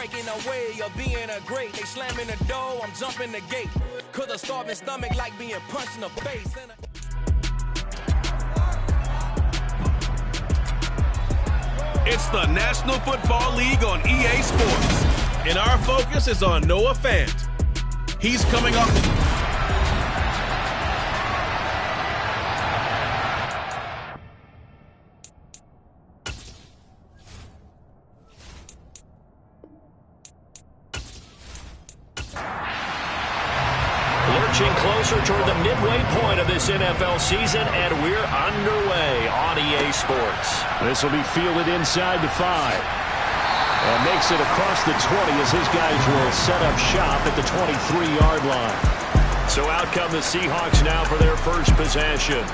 breaking away of being a great. They slamming the door, I'm jumping the gate. Cause a starving stomach like being punched in the face. It's the National Football League on EA Sports. And our focus is on Noah Fant. He's coming off. Lurching closer toward the midway point of this NFL season, and we're underway on EA Sports. This will be fielded inside the 5. And makes it across the 20 as his guys will set up shop at the 23-yard line. So out come the Seahawks now for their first possession.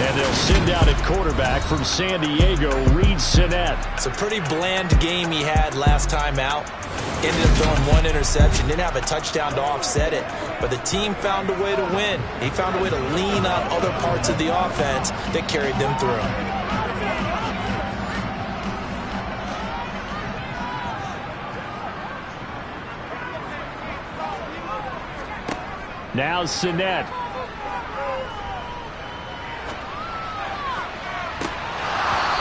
And they'll send out at quarterback from San Diego, Reed Sinnett. It's a pretty bland game he had last time out. Ended up throwing one interception. Didn't have a touchdown to offset it. But the team found a way to win. He found a way to lean on other parts of the offense that carried them through. Now Sinnett.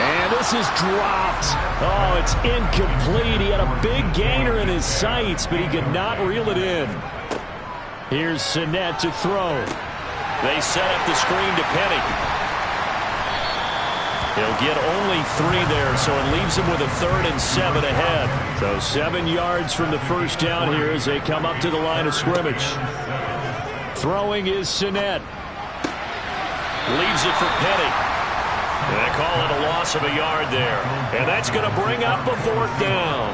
And this is dropped. Oh, it's incomplete. He had a big gainer in his sights, but he could not reel it in. Here's Sinnett to throw. They set up the screen to Penny. He'll get only 3 there, so it leaves him with a 3rd and 7 ahead. So 7 yards from the first down here as they come up to the line of scrimmage. Throwing is Sinnett. Leaves it for Penny. They call it a loss of a yard there. And that's going to bring up a 4th down.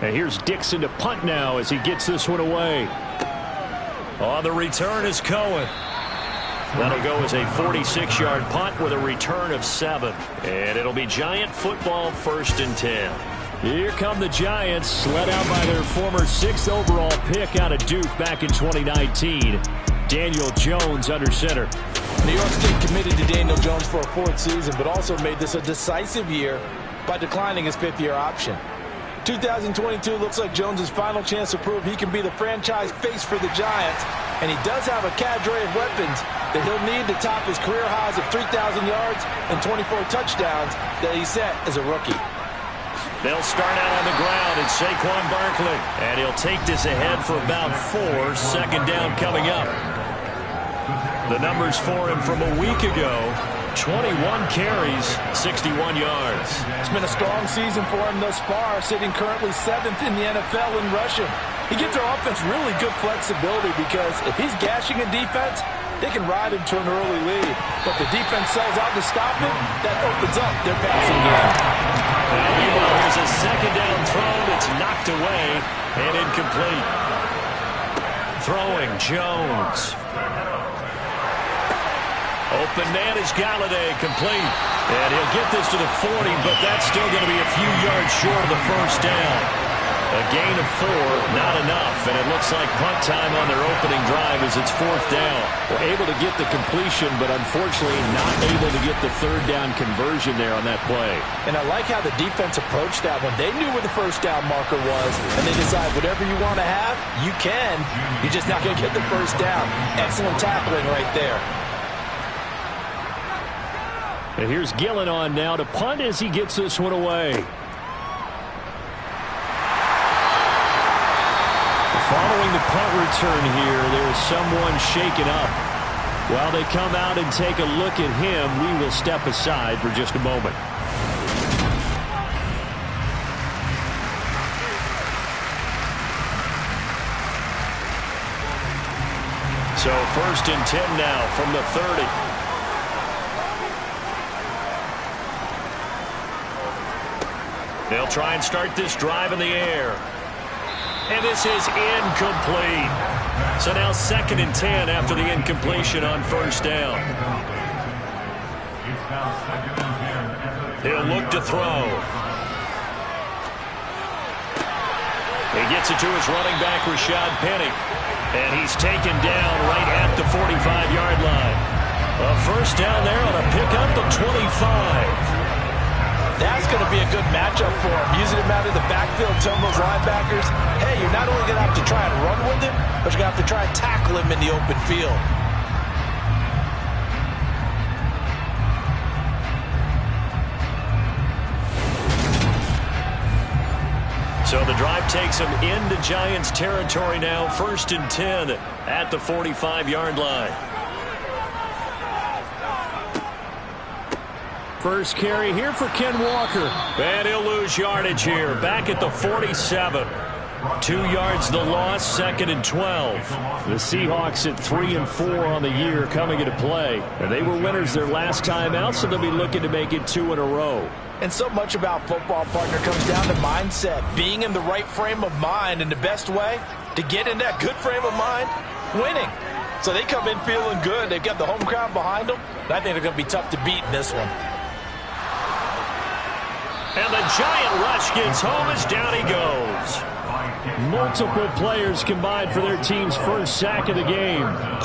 And here's Dixon to punt now as he gets this one away. On the return is Cohen. That'll go as a 46-yard punt with a return of 7. And it'll be Giant football 1st and 10. Here come the Giants, led out by their former 6th overall pick out of Duke back in 2019. Daniel Jones under center. New York State committed to Daniel Jones for a 4th season, but also made this a decisive year by declining his 5th-year option. 2022 looks like Jones' final chance to prove he can be the franchise face for the Giants, and he does have a cadre of weapons that he'll need to top his career highs of 3,000 yards and 24 touchdowns that he set as a rookie. They'll start out on the ground at Saquon Barkley. And he'll take this ahead for about 4. 2nd down coming up. The numbers for him from a week ago. 21 carries, 61 yards. It's been a strong season for him thus far, sitting currently 7th in the NFL in rushing. He gives their offense really good flexibility because if he's gashing a defense, they can ride him to an early lead. But if the defense sells out to stop him, that opens up their passing game. Meanwhile, here's a 2nd down throw that's knocked away and incomplete. Throwing Jones. Open man is Galladay, complete. And he'll get this to the 40, but that's still going to be a few yards short of the 1st down. A gain of 4, not enough, and it looks like punt time on their opening drive as it's 4th down. Well, able to get the completion, but unfortunately not able to get the 3rd down conversion there on that play. And I like how the defense approached that one. They knew where the 1st down marker was, and they decide whatever you want to have, you can. You're just not going to get the 1st down. Excellent tackling right there. And here's Gillen on now to punt as he gets this one away. Following the punt return here, there's someone shaken up. While they come out and take a look at him, we will step aside for just a moment. So 1st and 10 now from the 30. They'll try and start this drive in the air. And this is incomplete. So now 2nd and 10 after the incompletion on 1st down. He'll look to throw. He gets it to his running back, Rashad Penny. And he's taken down right at the 45-yard line. A 1st down there on a pickup of 25. That's going to be a good matchup for him. Using him out of the backfield, telling those linebackers, hey, you're not only going to have to try and run with him, but you're going to have to try and tackle him in the open field. So the drive takes him into Giants territory now. 1st and 10 at the 45-yard line. First carry here for Ken Walker. And he'll lose yardage here. Back at the 47. 2 yards the loss, 2nd and 12. The Seahawks at 3-4 on the year coming into play. And they were winners their last time out, so they'll be looking to make it 2 in a row. And so much about football, partner, comes down to mindset. Being in the right frame of mind, and the best way to get in that good frame of mind, winning. So they come in feeling good. They've got the home crowd behind them. And I think they're going to be tough to beat in this one. And the Giant rush gets home as down he goes. Multiple players combined for their team's first sack of the game.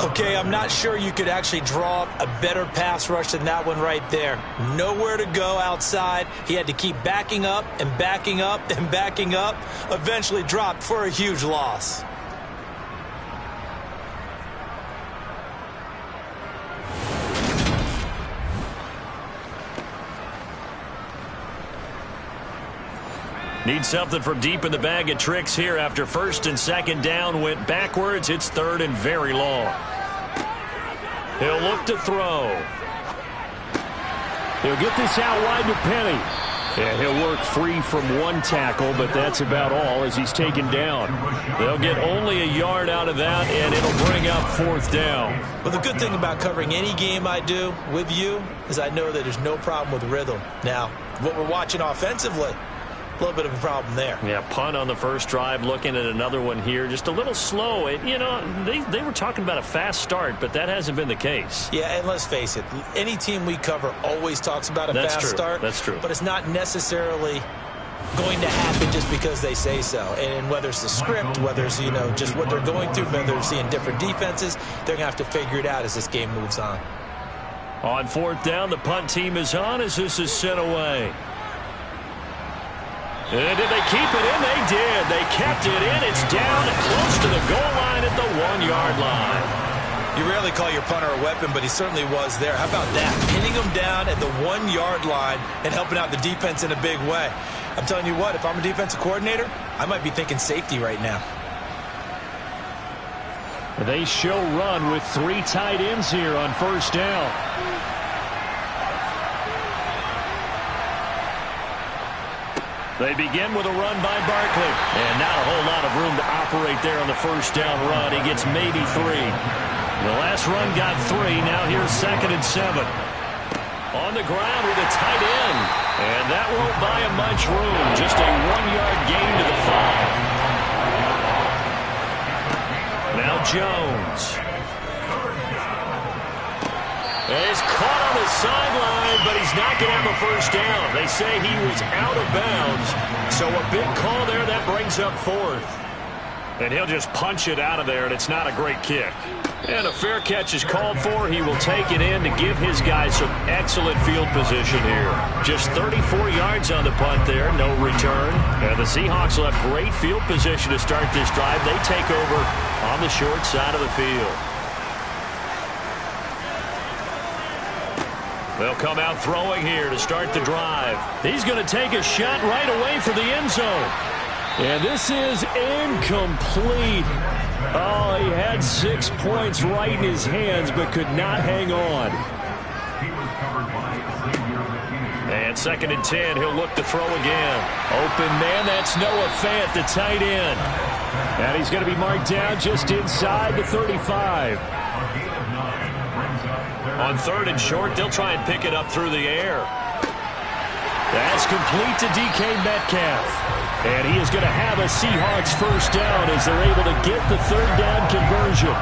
Okay, I'm not sure you could actually draw up a better pass rush than that one right there. Nowhere to go outside. He had to keep backing up and backing up and backing up. Eventually dropped for a huge loss. Need something from deep in the bag of tricks here after 1st and 2nd down. Went backwards. It's 3rd and very long. He'll look to throw. He'll get this out wide to Penny. Yeah, he'll work free from one tackle, but that's about all as he's taken down. They'll get only a yard out of that, and it'll bring up 4th down. Well, the good thing about covering any game I do with you is I know that there's no problem with rhythm. Now, what we're watching offensively, a little bit of a problem there. Yeah, punt on the first drive, looking at another one here. Just a little slow. You know, they were talking about a fast start, but that hasn't been the case. Yeah, and let's face it, any team we cover always talks about a fast start. That's true. But it's not necessarily going to happen just because they say so. And whether it's the script, whether it's, you know, just what they're going through, whether they're seeing different defenses, they're going to have to figure it out as this game moves on. On 4th down, the punt team is on as this is sent away. And did they keep it in? They did. They kept it in. It's down close to the goal line at the 1-yard line. You rarely call your punter a weapon, but he certainly was there. How about that? Pinning him down at the 1-yard line and helping out the defense in a big way. I'm telling you what, if I'm a defensive coordinator, I might be thinking safety right now. They show run with 3 tight ends here on 1st down. They begin with a run by Barkley. And not a whole lot of room to operate there on the 1st down run. He gets maybe 3. The last run got 3. Now here's 2nd and 7. On the ground with a tight end. And that won't buy him much room. Just a 1-yard gain to the 5. Now Jones. He's caught on the sideline, but he's not going to have a 1st down. They say he was out of bounds. So a big call there. That brings up 4th. And he'll just punch it out of there, and it's not a great kick. And a fair catch is called for. He will take it in to give his guys some excellent field position here. Just 34 yards on the punt there. No return. And the Seahawks will have great field position to start this drive. They take over on the short side of the field. They'll come out throwing here to start the drive. He's going to take a shot right away for the end zone. And this is incomplete. Oh, he had 6 points right in his hands, but could not hang on. And 2nd and 10, he'll look to throw again. Open man, that's Noah Fant, the tight end. And he's going to be marked down just inside the 35. On 3rd and short, they'll try and pick it up through the air. That's complete to DK Metcalf. And he is going to have a Seahawks 1st down as they're able to get the 3rd down conversion.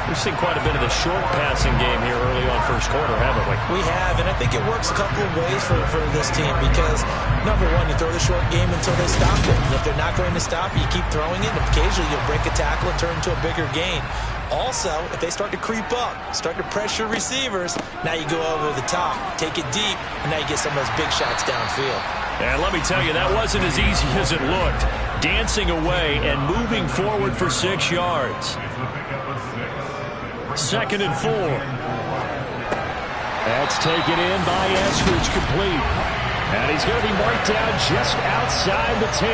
We've seen quite a bit of the short passing game here early on first quarter, haven't we? We have, and I think it works a couple of ways for this team because, number one, you throw the short game until they stop it. And if they're not going to stop it, you keep throwing it, and occasionally you'll break a tackle and turn into a bigger gain. Also, if they start to creep up, start to pressure receivers, now you go over the top, take it deep, and now you get some of those big shots downfield. And let me tell you, that wasn't as easy as it looked. Dancing away and moving forward for 6 yards. 2nd and 4. That's taken in by Eskridge, complete. And he's going to be marked down just outside the 10.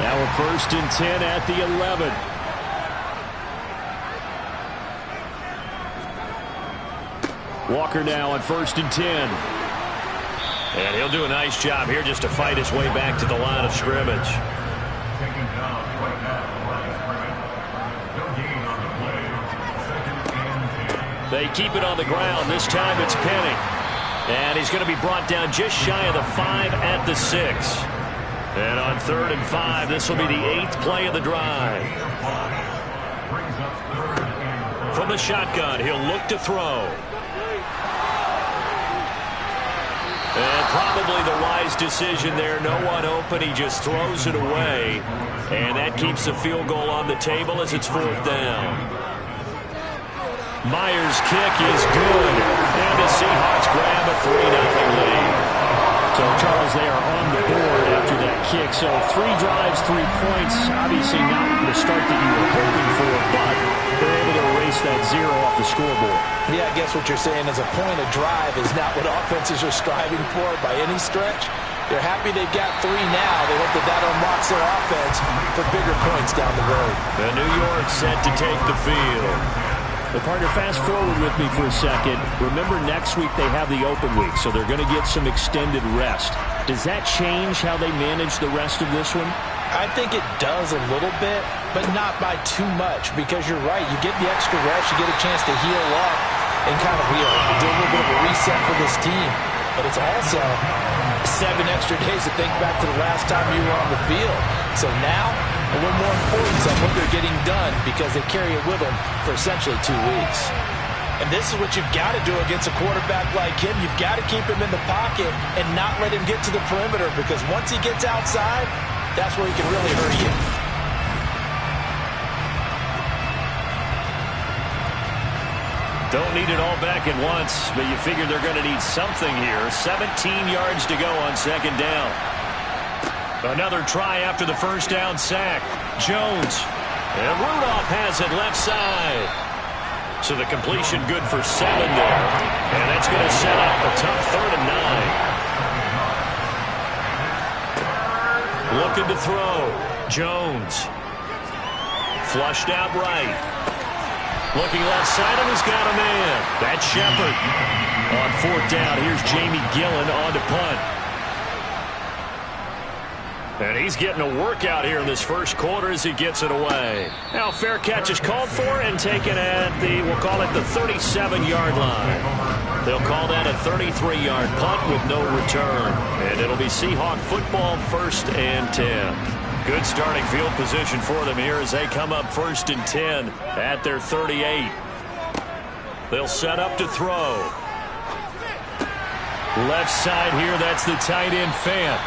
Now we're 1st and 10 at the 11. Walker now on 1st and 10. And he'll do a nice job here just to fight his way back to the line of scrimmage. They keep it on the ground. This time it's Penny. And he's going to be brought down just shy of the 5 at the 6. And on 3rd and 5, this will be the 8th play of the drive. From the shotgun, he'll look to throw. And probably the wise decision there. No one open. He just throws it away. And that keeps the field goal on the table as it's 4th down. Myers' kick is good. And the Seahawks grab a 3-0 lead. So, Charles, they are on the board after that kick. So 3 drives, 3 points. Obviously not the start that you were hoping for, but they're able to erase that 0 off the scoreboard. Yeah, I guess what you're saying is a point of drive is not what offenses are striving for by any stretch. They're happy they've got 3 now. They hope that that unlocks their offense for bigger points down the road. And New York set to take the field. The partner, fast forward with me for a second. Remember, next week they have the open week, so they're going to get some extended rest. Does that change how they manage the rest of this one? I think it does a little bit, but not by too much, because you're right. You get the extra rest, you get a chance to heal up and kind of do a little bit of a reset for this team. But it's also 7 extra days to think back to the last time you were on the field. So now, a little more importance on what they're getting done because they carry it with them for essentially 2 weeks. And this is what you've got to do against a quarterback like him. You've got to keep him in the pocket and not let him get to the perimeter, because once he gets outside, that's where he can really hurt you. Don't need it all back at once, but you figure they're going to need something here. 17 yards to go on 2nd down. Another try after the 1st down sack. Jones. And Rudolph has it left side. So the completion good for 7 there. And that's going to set up a tough 3rd and 9. Looking to throw. Jones. Flushed out right. Looking left side, and he's got a man. That's Shepard. On 4th down, here's Jamie Gillen on to punt. And he's getting a workout here in this first quarter as he gets it away. Now fair catch is called for and taken at the, we'll call it the 37-yard line. They'll call that a 33-yard punt with no return. And it'll be Seahawk football 1st and 10. Good starting field position for them here as they come up 1st and 10 at their 38. They'll set up to throw. Left side here, that's the tight end Fant.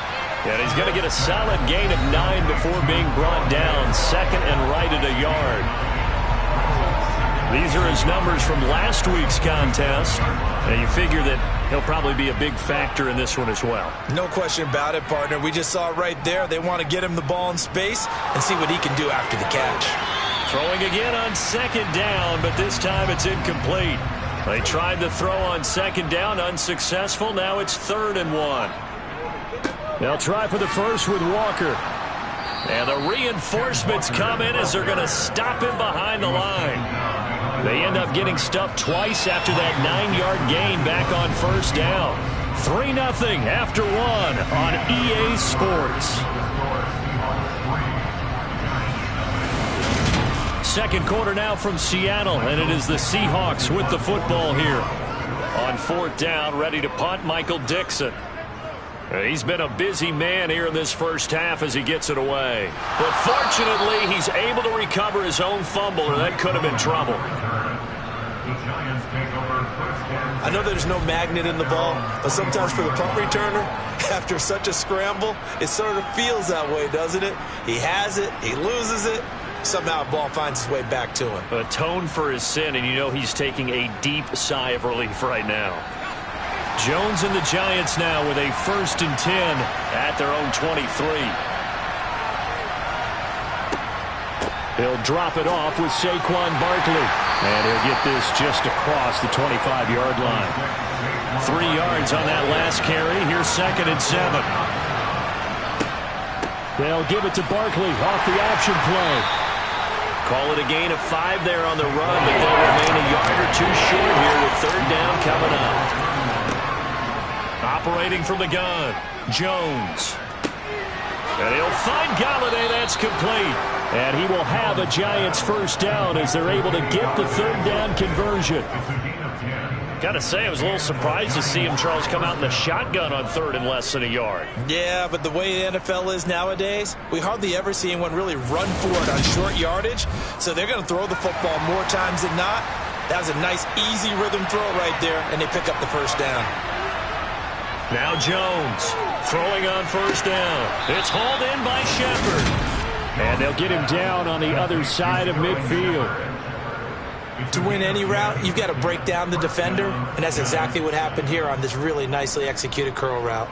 And he's going to get a solid gain of 9 before being brought down. 2nd and right at a yard. These are his numbers from last week's contest. And you figure that he'll probably be a big factor in this one as well. No question about it, partner. We just saw it right there. They want to get him the ball in space and see what he can do after the catch. Throwing again on 2nd down, but this time it's incomplete. They tried to throw on 2nd down, unsuccessful. Now it's 3rd and 1. They'll try for the first with Walker. And the reinforcements come in as they're going to stop him behind the line. They end up getting stuffed twice after that 9-yard gain back on 1st down. 3-0 after 1 on EA Sports. 2nd quarter now from Seattle, and it is the Seahawks with the football here. On 4th down, ready to punt, Michael Dixon. He's been a busy man here in this first half as he gets it away. But fortunately, he's able to recover his own fumble, or that could have been trouble. I know there's no magnet in the ball, but sometimes for the punt returner, after such a scramble, it sort of feels that way, doesn't it? He has it, he loses it, somehow the ball finds its way back to him. Atone for his sin, and you know he's taking a deep sigh of relief right now. Jones and the Giants now with a 1st and 10 at their own 23. He'll drop it off with Saquon Barkley. And he'll get this just across the 25-yard line. 3 yards on that last carry. Here's 2nd and 7. They'll give it to Barkley off the option play. Call it a gain of 5 there on the run, but they'll remain a yard or 2 short here with 3rd down coming up. Operating from the gun, Jones. And he'll find Galladay. That's complete. And he will have a Giants 1st down as they're able to get the 3rd down conversion. Gotta say, I was a little surprised to see him, Charles, come out in the shotgun on 3rd and less than a yard. Yeah, but the way the NFL is nowadays, we hardly ever see anyone really run for it on short yardage. So they're going to throw the football more times than not. That was a nice, easy rhythm throw right there, and they pick up the 1st down. Now Jones throwing on 1st down. It's hauled in by Shepard. And they'll get him down on the other side of midfield. To win any route, you've got to break down the defender, and that's exactly what happened here on this really nicely executed curl route.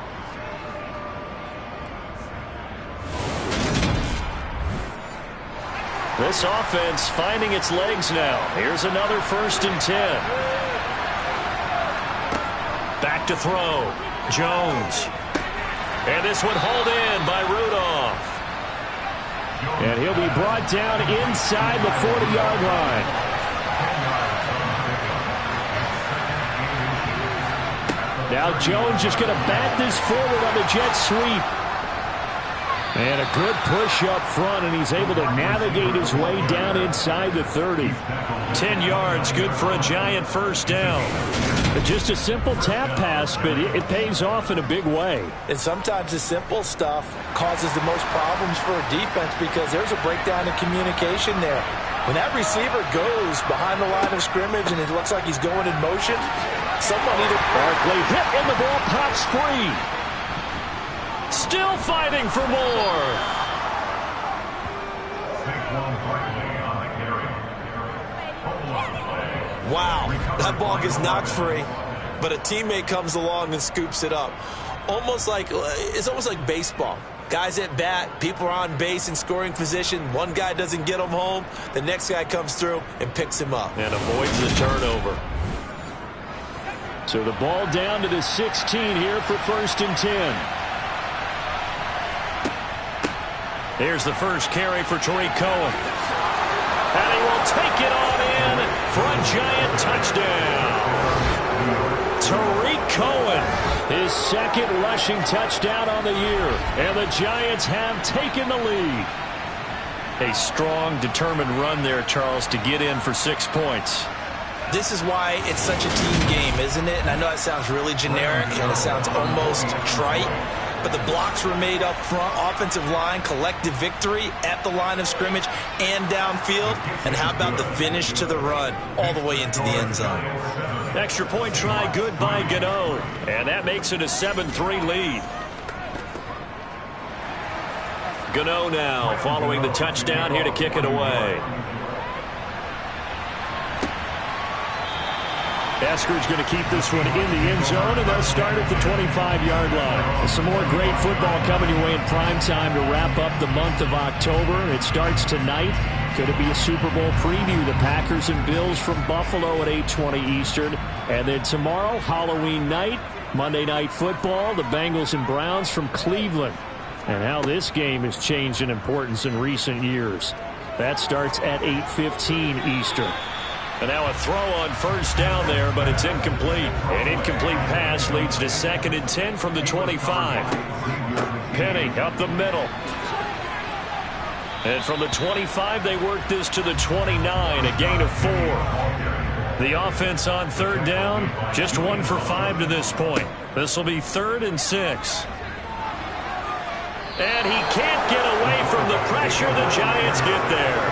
This offense finding its legs now. Here's another 1st and 10. Back to throw. Jones. And this one hauled in by Rudolph. And he'll be brought down inside the 40-yard line. Now Jones just going to bat this forward on the jet sweep. And a good push up front, and he's able to navigate his way down inside the 30. 10 yards, good for a Giant 1st down. Just a simple tap pass, but it pays off in a big way. And sometimes the simple stuff causes the most problems for a defense because there's a breakdown in communication there. When that receiver goes behind the line of scrimmage and it looks like he's going in motion, someone either... Barkley hit and the ball pops free. Still fighting for more. Wow, that ball gets knocked free, but a teammate comes along and scoops it up. It's almost like baseball. Guys at bat, people are on base in scoring position. One guy doesn't get him home. The next guy comes through and picks him up. And avoids the turnover. So the ball down to the 16 here for 1st and 10. Here's the first carry for Tariq Cohen. And he will take it on in for a Giant touchdown. Tariq Cohen, his 2nd rushing touchdown on the year. And the Giants have taken the lead. A strong, determined run there, Charles, to get in for 6 points. This is why it's such a team game, isn't it? And I know it sounds really generic and it sounds almost trite. But the blocks were made up front, offensive line, collective victory at the line of scrimmage and downfield. And how about the finish to the run all the way into the end zone? Extra point try good by Gano. And that makes it a 7-3 lead. Gano now following the touchdown here to kick it away. Esker's going to keep this one in the end zone, and they'll start at the 25-yard line. Some more great football coming your way in prime time to wrap up the month of October. It starts tonight. Could it be a Super Bowl preview? The Packers and Bills from Buffalo at 8:20 Eastern. And then tomorrow, Halloween night, Monday Night Football, the Bengals and Browns from Cleveland. And how this game has changed in importance in recent years. That starts at 8:15 Eastern. And now a throw on 1st down there, but it's incomplete. An incomplete pass leads to 2nd and 10 from the 25. Penny up the middle. And from the 25, they work this to the 29, a gain of 4. The offense on 3rd down, just 1 for 5 to this point. This will be 3rd and 6. And he can't get away from the pressure. The Giants get there.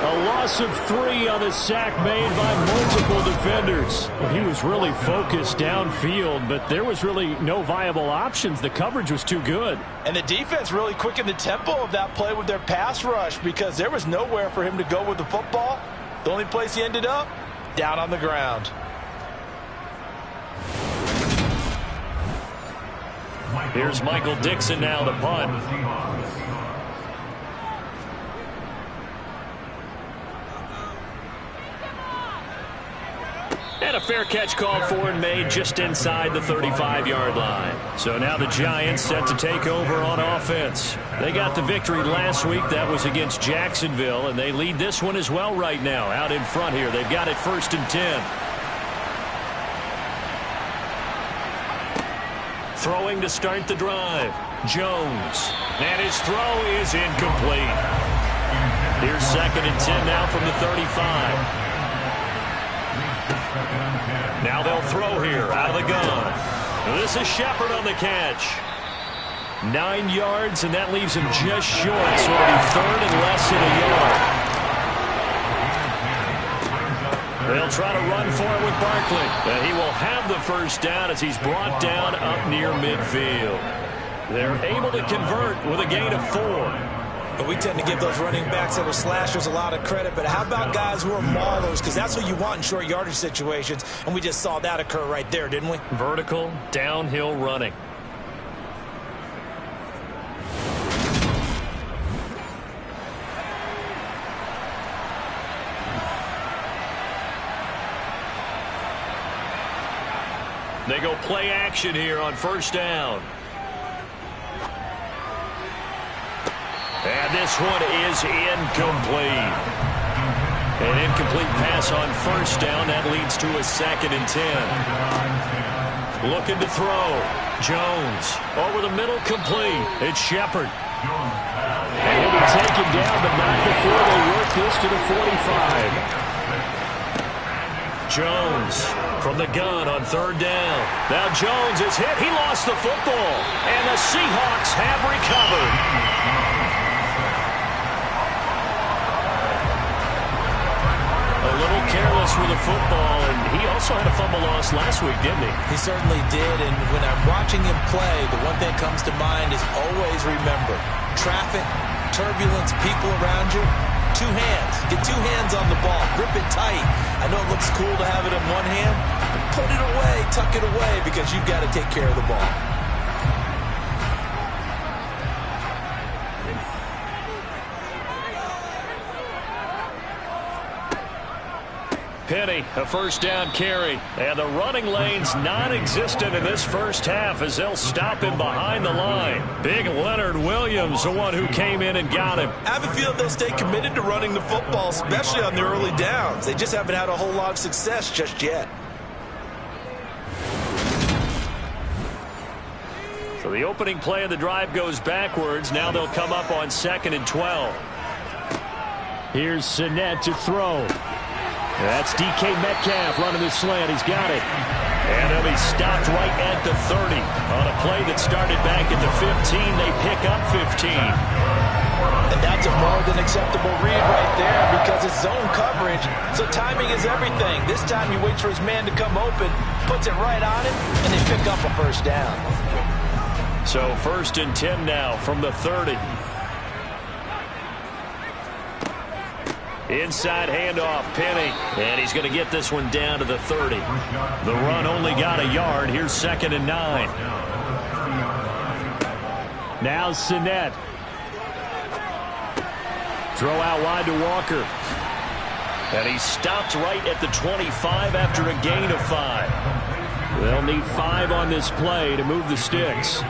A loss of 3 on the sack made by multiple defenders. He was really focused downfield, but there was really no viable options. The coverage was too good. And the defense really quickened the tempo of that play with their pass rush because there was nowhere for him to go with the football. The only place he ended up, down on the ground. Here's Michael Dixon now to punt. And a fair catch called for and made just inside the 35-yard line. So now the Giants set to take over on offense. They got the victory last week. That was against Jacksonville, and they lead this one as well right now. Out in front here, they've got it 1st and 10. Throwing to start the drive. Jones. And his throw is incomplete. Here's 2nd and 10 now from the 35. Now they'll throw here out of the gun. This is Shepard on the catch. 9 yards, and that leaves him just short, so it'll be 3rd and less than a yard. They'll try to run for it with Barkley, and he will have the 1st down as he's brought down up near midfield. They're able to convert with a gain of 4. But we tend to give those running backs that are slashers a lot of credit, but how about guys who are maulers? Because that's what you want in short yardage situations, and we just saw that occur right there, didn't we? Vertical, downhill running. They go play action here on 1st down. And this one is incomplete. An incomplete pass on 1st down. That leads to a 2nd and 10. Looking to throw. Jones over the middle, complete. It's Shepard. And he'll be taken down, but not before they work this to the 45. Jones from the gun on 3rd down. Now Jones is hit. He lost the football. And the Seahawks have recovered. A little careless with the football, and he also had a fumble loss last week, didn't he? He certainly did, and when I'm watching him play, the one thing that comes to mind is always remember, traffic, turbulence, people around you, 2 hands. Get 2 hands on the ball. Grip it tight. I know it looks cool to have it in one hand, but put it away, tuck it away, because you've got to take care of the ball. Penny, a 1st down carry. And the running lane's non-existent in this 1st half as they'll stop him behind the line. Big Leonard Williams, the one who came in and got him. I have a feeling they'll stay committed to running the football, especially on the early downs. They just haven't had a whole lot of success just yet. So the opening play of the drive goes backwards. Now they'll come up on 2nd and 12. Here's Sinnett to throw. That's DK Metcalf running the slant. He's got it. And he'll be stopped right at the 30. On a play that started back at the 15, they pick up 15. And that's a more than acceptable read right there because it's zone coverage, so timing is everything. This time he waits for his man to come open, puts it right on him, and they pick up a 1st down. So 1st and 10 now from the 30. Inside handoff, Penny. And he's going to get this one down to the 30. The run only got a yard. Here's 2nd and 9. Now Sinnett. Throw out wide to Walker. And he stopped right at the 25 after a gain of 5. They'll need 5 on this play to move the sticks.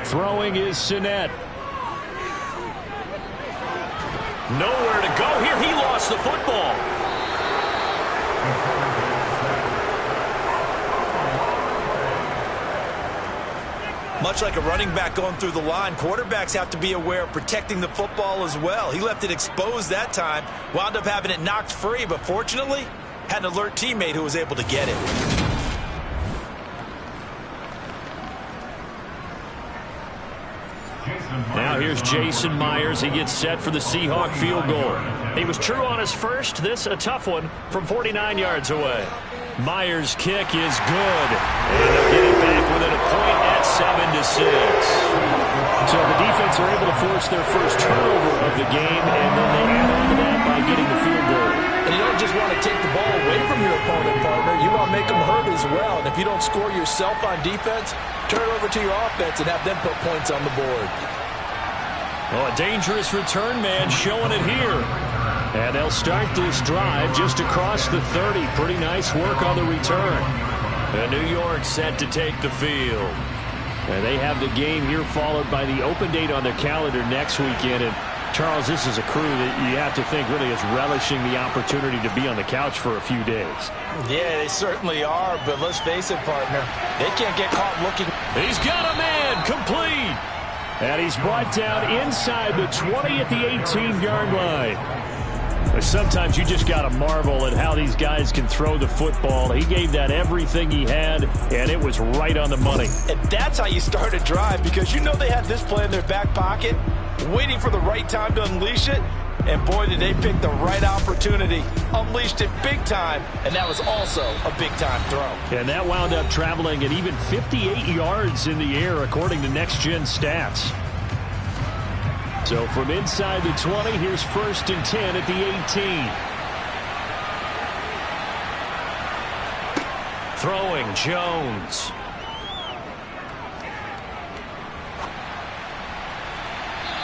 Throwing is Sinnett. Nowhere to go here. He lost the football. Much like a running back going through the line, quarterbacks have to be aware of protecting the football as well. He left it exposed that time, wound up having it knocked free, but fortunately, had an alert teammate who was able to get it. here's Jason Myers. He gets set for the Seahawk field goal. He was true on his first. This a tough one from 49 yards away. Myers' kick is good. And they'll get it back within a point at 7-6. So the defense are able to force their first turnover of the game, and then they add on to that by getting the field goal. And you don't just want to take the ball away from your opponent, partner. You want to make them hurt as well. And if you don't score yourself on defense, turn it over to your offense and have them put points on the board. Oh, a dangerous return man showing it here. And they'll start this drive just across the 30. Pretty nice work on the return. And New York set to take the field. And they have the game here followed by the open date on their calendar next weekend. And Charles, this is a crew that you have to think really is relishing the opportunity to be on the couch for a few days. Yeah, they certainly are, but let's face it, partner, they can't get caught looking. He's got a man, complete. And he's brought down inside the 20 at the 18-yard line. But sometimes you just got to marvel at how these guys can throw the football. He gave that everything he had, and it was right on the money. And that's how you start a drive, because you know they had this play in their back pocket, waiting for the right time to unleash it. And boy, did they pick the right opportunity. Unleashed it big time, and that was also a big-time throw. And that wound up traveling at even 58 yards in the air, according to next-gen stats. So from inside the 20, here's 1st and 10 at the 18. Throwing, Jones.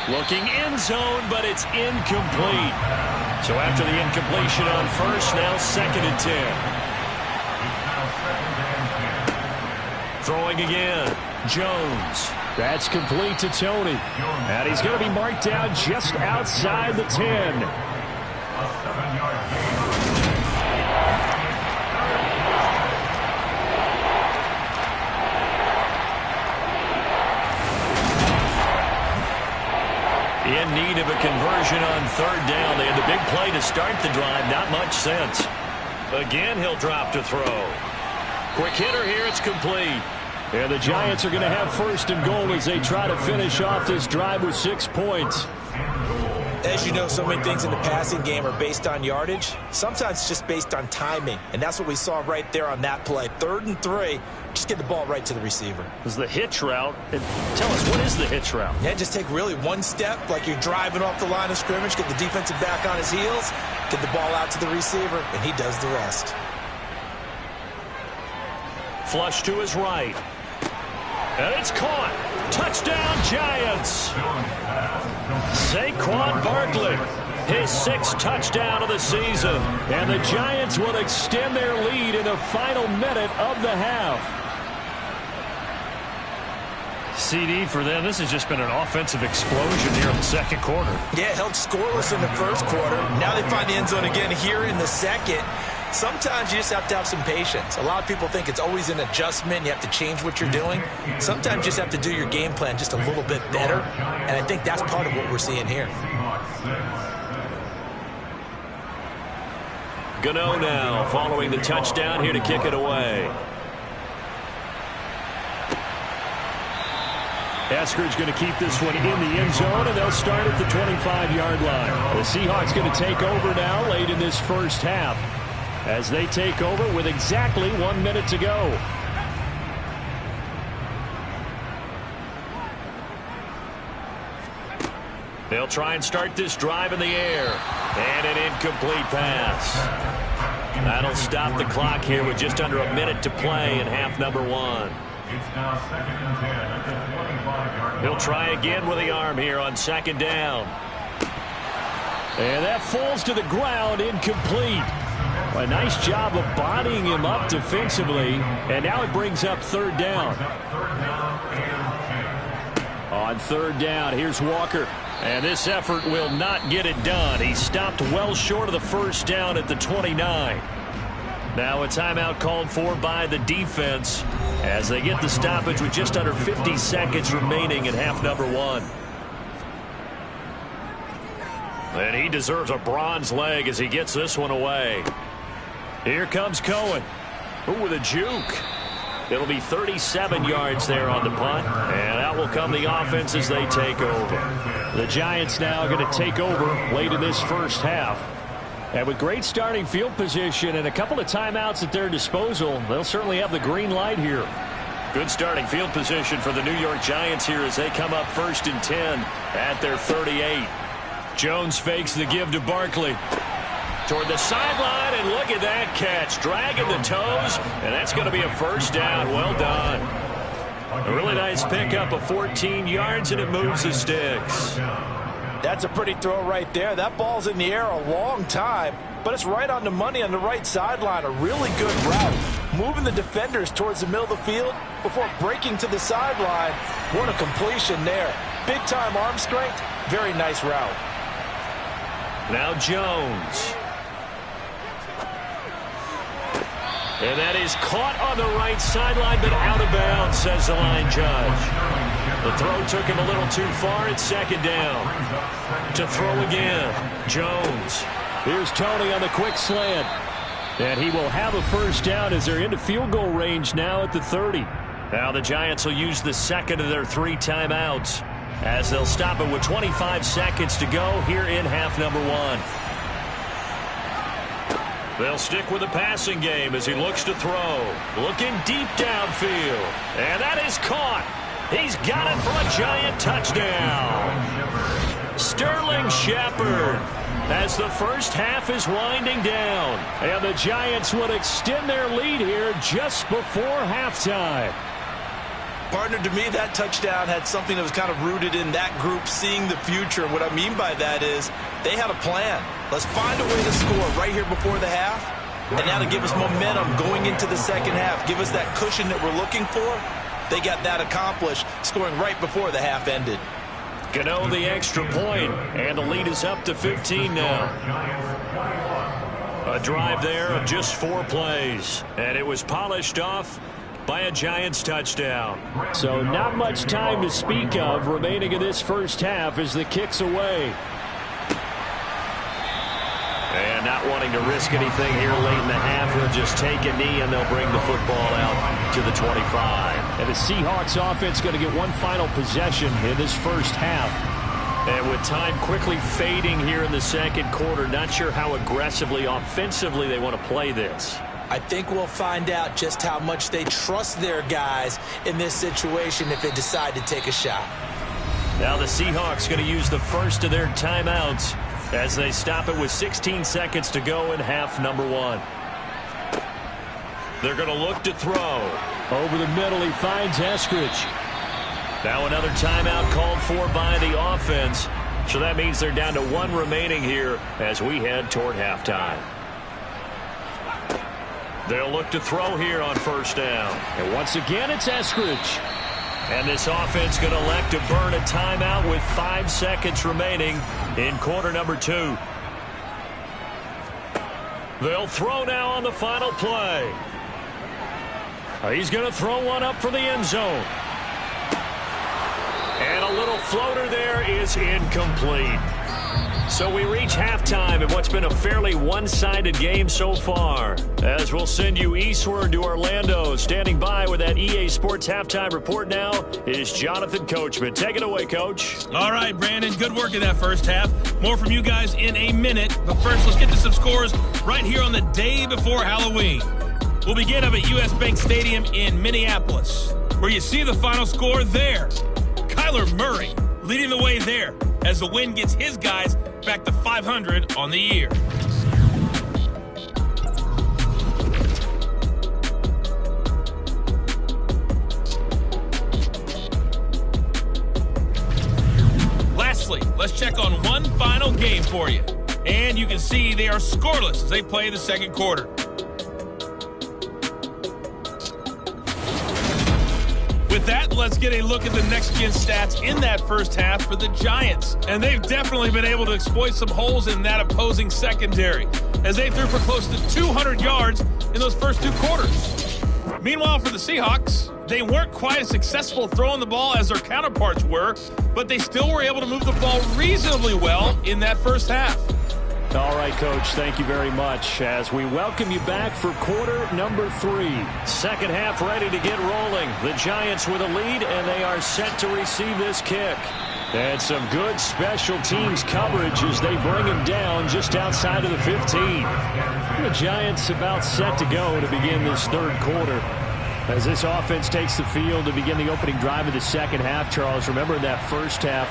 Looking end zone, but it's incomplete. So after the incompletion on first, now 2nd and 10. Throwing again, Jones. That's complete to Tony. And he's going to be marked down just outside the 10. In need of a conversion on 3rd down. They had the big play to start the drive. Not much sense. Again, he'll drop to throw. Quick hitter here. It's complete. And the Giants are going to have 1st and goal as they try to finish off this drive with 6 points. As you know, so many things in the passing game are based on yardage. Sometimes it's just based on timing. And that's what we saw right there on that play. 3rd and 3. Just get the ball right to the receiver. This is the hitch route. And tell us, what is the hitch route? Yeah, just take really one step like you're driving off the line of scrimmage, get the defensive back on his heels, get the ball out to the receiver, and he does the rest. Flush to his right. And it's caught. Touchdown, Giants. Saquon Barkley, his 6th touchdown of the season. And the Giants will extend their lead in the final minute of the half. CD for them. This has just been an offensive explosion here in the 2nd quarter. Yeah, held scoreless in the 1st quarter. Now they find the end zone again here in the 2nd. Sometimes you just have to have some patience. A lot of people think it's always an adjustment. You have to change what you're doing. Sometimes you just have to do your game plan just a little bit better. And I think that's part of what we're seeing here. Gano now following the touchdown here to kick it away. Eskridge going to keep this one in the end zone, and they'll start at the 25-yard line. The Seahawks going to take over now late in this first half as they take over with exactly 1 minute to go. They'll try and start this drive in the air. And an incomplete pass. That'll stop the clock here with just under a minute to play in half number 1. It's now 2nd and 10 at the 25-yard line. He'll try again with the arm here on 2nd down. And that falls to the ground, incomplete. A nice job of bodying him up defensively. And now it brings up 3rd down. On 3rd down, here's Walker. And this effort will not get it done. He stopped well short of the 1st down at the 29. Now a timeout called for by the defense as they get the stoppage with just under 50 seconds remaining in half number 1. And he deserves a bronze leg as he gets this one away. Here comes Cohen. Ooh, with a juke. It'll be 37 yards there on the punt, and out will come the offense as they take over. The Giants now going to take over late in this first half. And with great starting field position and a couple of timeouts at their disposal, they'll certainly have the green light here. Good starting field position for the New York Giants here as they come up 1st and 10 at their 38. Jones fakes the give to Barkley. Toward the sideline, and look at that catch. Dragging the toes, and that's going to be a first down. Well done. A really nice pickup of 14 yards, and it moves the sticks. That's a pretty throw right there. That ball's in the air a long time, but it's right on the money on the right sideline. A really good route. Moving the defenders towards the middle of the field before breaking to the sideline. What a completion there. Big-time arm strength. Very nice route. Now Jones. And that is caught on the right sideline, but out of bounds, says the line judge. The throw took him a little too far. It's 2nd down. To throw again, Jones. Here's Tony on the quick slant. And he will have a first down as they're into field goal range now at the 30. Now the Giants will use the second of their 3 timeouts as they'll stop it with 25 seconds to go here in half number 1. They'll stick with the passing game as he looks to throw. Looking deep downfield. And that is caught. He's got it for a Giant touchdown. Sterling Shepard as the first half is winding down. And the Giants would extend their lead here just before halftime. Partner, to me, that touchdown had something that was kind of rooted in that group seeing the future. What I mean by that is they had a plan. Let's find a way to score right here before the half. And now to give us momentum going into the second half, give us that cushion that we're looking for. They got that accomplished, scoring right before the half ended. Gano the extra point, and the lead is up to 15 now. A drive there of just 4 plays, and it was polished off by a Giants touchdown. So not much time to speak of remaining in this first half as the kick's away. And not wanting to risk anything here late in the half, he'll just take a knee and they'll bring the football out to the 25. And the Seahawks offense going to get one final possession in this first half. And with time quickly fading here in the second quarter, not sure how aggressively offensively they want to play this. I think we'll find out just how much they trust their guys in this situation if they decide to take a shot. Now the Seahawks going to use the first of their timeouts as they stop it with 16 seconds to go in half number 1. They're going to look to throw. Over the middle, he finds Eskridge. Now another timeout called for by the offense. So that means they're down to 1 remaining here as we head toward halftime. They'll look to throw here on first down. And once again, it's Eskridge. And this offense going to elect to burn a timeout with 5 seconds remaining in quarter number 2. They'll throw now on the final play. He's going to throw one up for the end zone. And a little floater there is incomplete. So we reach halftime in what's been a fairly one-sided game so far. As we'll send you eastward to Orlando. Standing by with that EA Sports halftime report now is Jonathan Coachman. Take it away, Coach. All right, Brandon. Good work in that first half. More from you guys in a minute. But first, let's get to some scores right here on the day before Halloween. We'll begin up at U.S. Bank Stadium in Minneapolis, where you see the final score there. Kyler Murray leading the way there as the win gets his guys back to 500 on the year. Lastly, let's check on one final game for you. And you can see they are scoreless as they play the second quarter. With that, let's get a look at the next-gen stats in that first half for the Giants. And they've definitely been able to exploit some holes in that opposing secondary, as they threw for close to 200 yards in those first 2 quarters. Meanwhile, for the Seahawks, they weren't quite as successful throwing the ball as their counterparts were, but they still were able to move the ball reasonably well in that first half. All right, Coach, thank you very much as we welcome you back for quarter number 3. Second half ready to get rolling. The Giants with a lead, and they are set to receive this kick. And some good special teams coverage as they bring him down just outside of the 15. The Giants about set to go to begin this third quarter. As this offense takes the field to begin the opening drive of the second half, Charles, remember in that first half,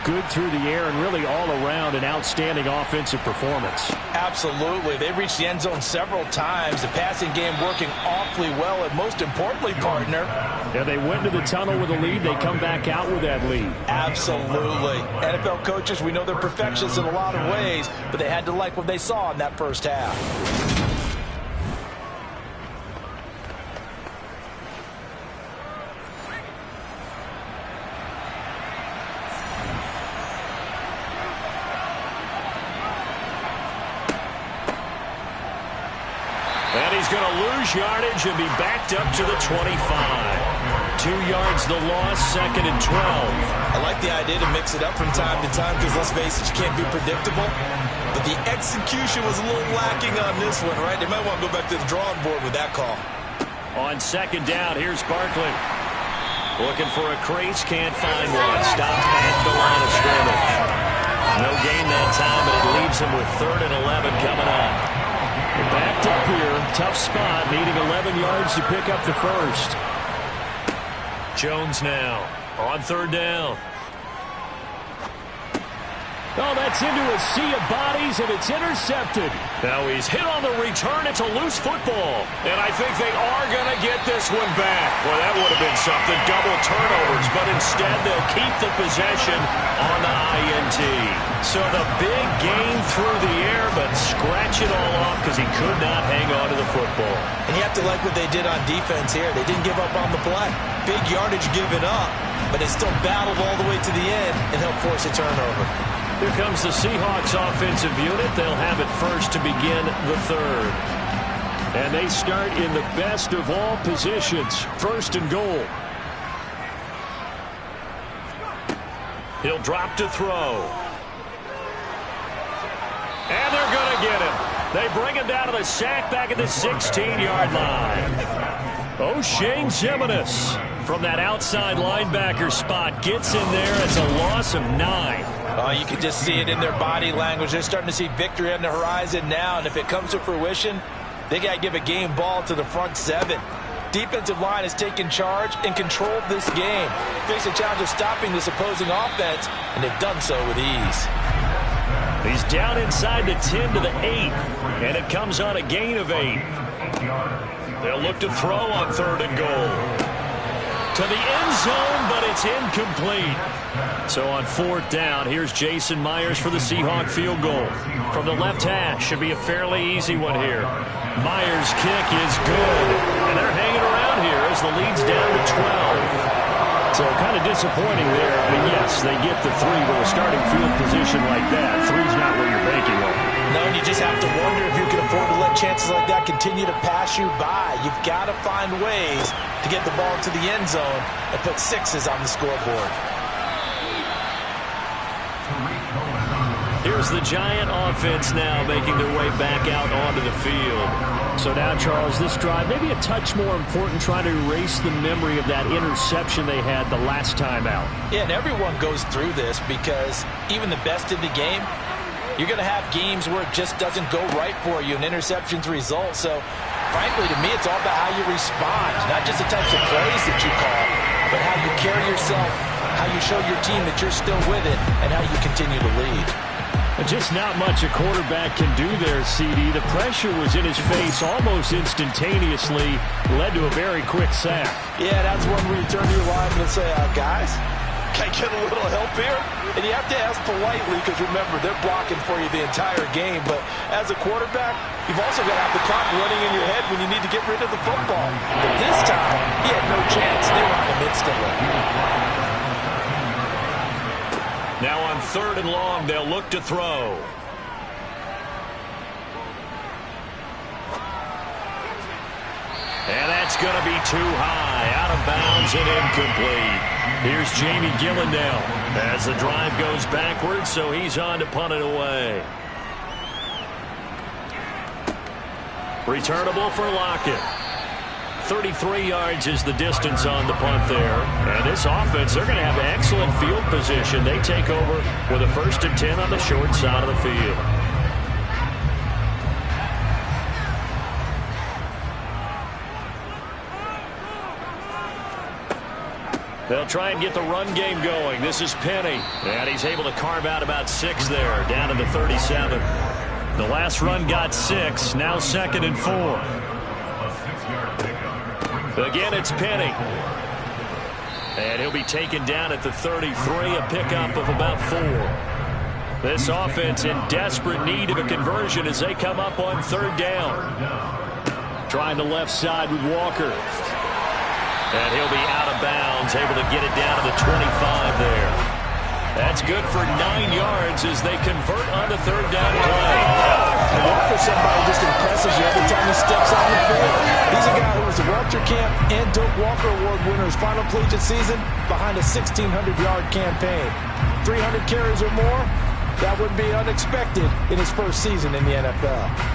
good through the air and really all around an outstanding offensive performance. Absolutely. They reached the end zone several times. The passing game working awfully well, and most importantly, partner. Yeah, they went to the tunnel with a lead. They come back out with that lead. Absolutely. NFL coaches, we know they're perfectionists in a lot of ways, but they had to like what they saw in that first half. And he's going to lose yardage and be backed up to the 25. 2 yards the loss, 2nd and 12. I like the idea to mix it up from time to time because, let's face it, you can't be predictable. But the execution was a little lacking on this one, right? They might want to go back to the drawing board with that call. On 2nd down, here's Barkley. Looking for a crease, can't find one. Stopped at the line of scrimmage. No gain that time, and it leaves him with 3rd and 11 coming up. Backed up here, tough spot, needing 11 yards to pick up the first. Jones now on 3rd down. Oh, that's into a sea of bodies, and it's intercepted. Now he's hit on the return. It's a loose football. And I think they are going to get this one back. Well, that would have been something. Double turnovers, but instead they'll keep the possession on the INT. So the big gain through the air, but scratch it all off because he could not hang on to the football. And you have to like what they did on defense here. They didn't give up on the play. Big yardage given up, but they still battled all the way to the end and helped force a turnover. Here comes the Seahawks offensive unit. They'll have it first to begin the third. And they start in the best of all positions. 1st and goal. He'll drop to throw. And they're going to get him. They bring him down to the sack back at the 16-yard line. O'Shane Ximines from that outside linebacker spot gets in there. It's a loss of 9. Oh, you can just see it in their body language. They're starting to see victory on the horizon now, and if it comes to fruition, they got to give a game ball to the front 7. Defensive line has taken charge and controlled this game. Face a challenge of stopping this opposing offense, and they've done so with ease. He's down inside the 10 to the 8, and it comes on a gain of 8. They'll look to throw on 3rd and goal. To the end zone, but it's incomplete. So on 4th down, here's Jason Myers for the Seahawk field goal. From the left hash, should be a fairly easy one here. Myers' kick is good. And they're hanging around here as the lead's down to 12. So kind of disappointing there. I mean, yes, they get the 3 with a starting field position like that. 3's not what you're banking on. No, and you just have to wonder if you can afford to let chances like that continue to pass you by. You've got to find ways to get the ball to the end zone and put 6s on the scoreboard. Here's the Giant offense now making their way back out onto the field. So now, Charles, this drive maybe a touch more important, trying to erase the memory of that interception they had the last time out. Yeah, and everyone goes through this because even the best in the game, you're going to have games where it just doesn't go right for you, and interceptions result. So, frankly, to me, it's all about how you respond, not just the types of plays that you call, but how you carry yourself, how you show your team that you're still with it, and how you continue to lead. Just not much a quarterback can do there, CD. The pressure was in his face almost instantaneously, led to a very quick sack. Yeah, that's one where you turn to your lineman and say, guys, can I get a little help here? And you have to ask politely because, remember, they're blocking for you the entire game. But as a quarterback, you've also got to have the clock running in your head when you need to get rid of the football. But this time, he had no chance. They were on him instantly. Now on 3rd and long, they'll look to throw. And that's going to be too high, out of bounds and incomplete. Here's Jamie Gillen now as the drive goes backwards, so he's on to punt it away. Returnable for Lockett. 33 yards is the distance on the punt there. And this offense, they're going to have excellent field position. They take over with a 1st and 10 on the short side of the field. They'll try and get the run game going. This is Penny. And he's able to carve out about 6 there, down to the 37. The last run got 6. Now 2nd and 4. Again, it's Penny. And he'll be taken down at the 33, a pickup of about 4. This offense in desperate need of a conversion as they come up on 3rd down. Trying the left side with Walker. And he'll be out of bounds, able to get it down to the 25 there. That's good for 9 yards as they convert on the 3rd down play. Walker's somebody just impresses you every time he steps on the field. He's a guy who was the Welcher Camp and Doak Walker Award winner's final collegiate season behind a 1,600-yard campaign. 300 carries or more, that would be unexpected in his first season in the NFL.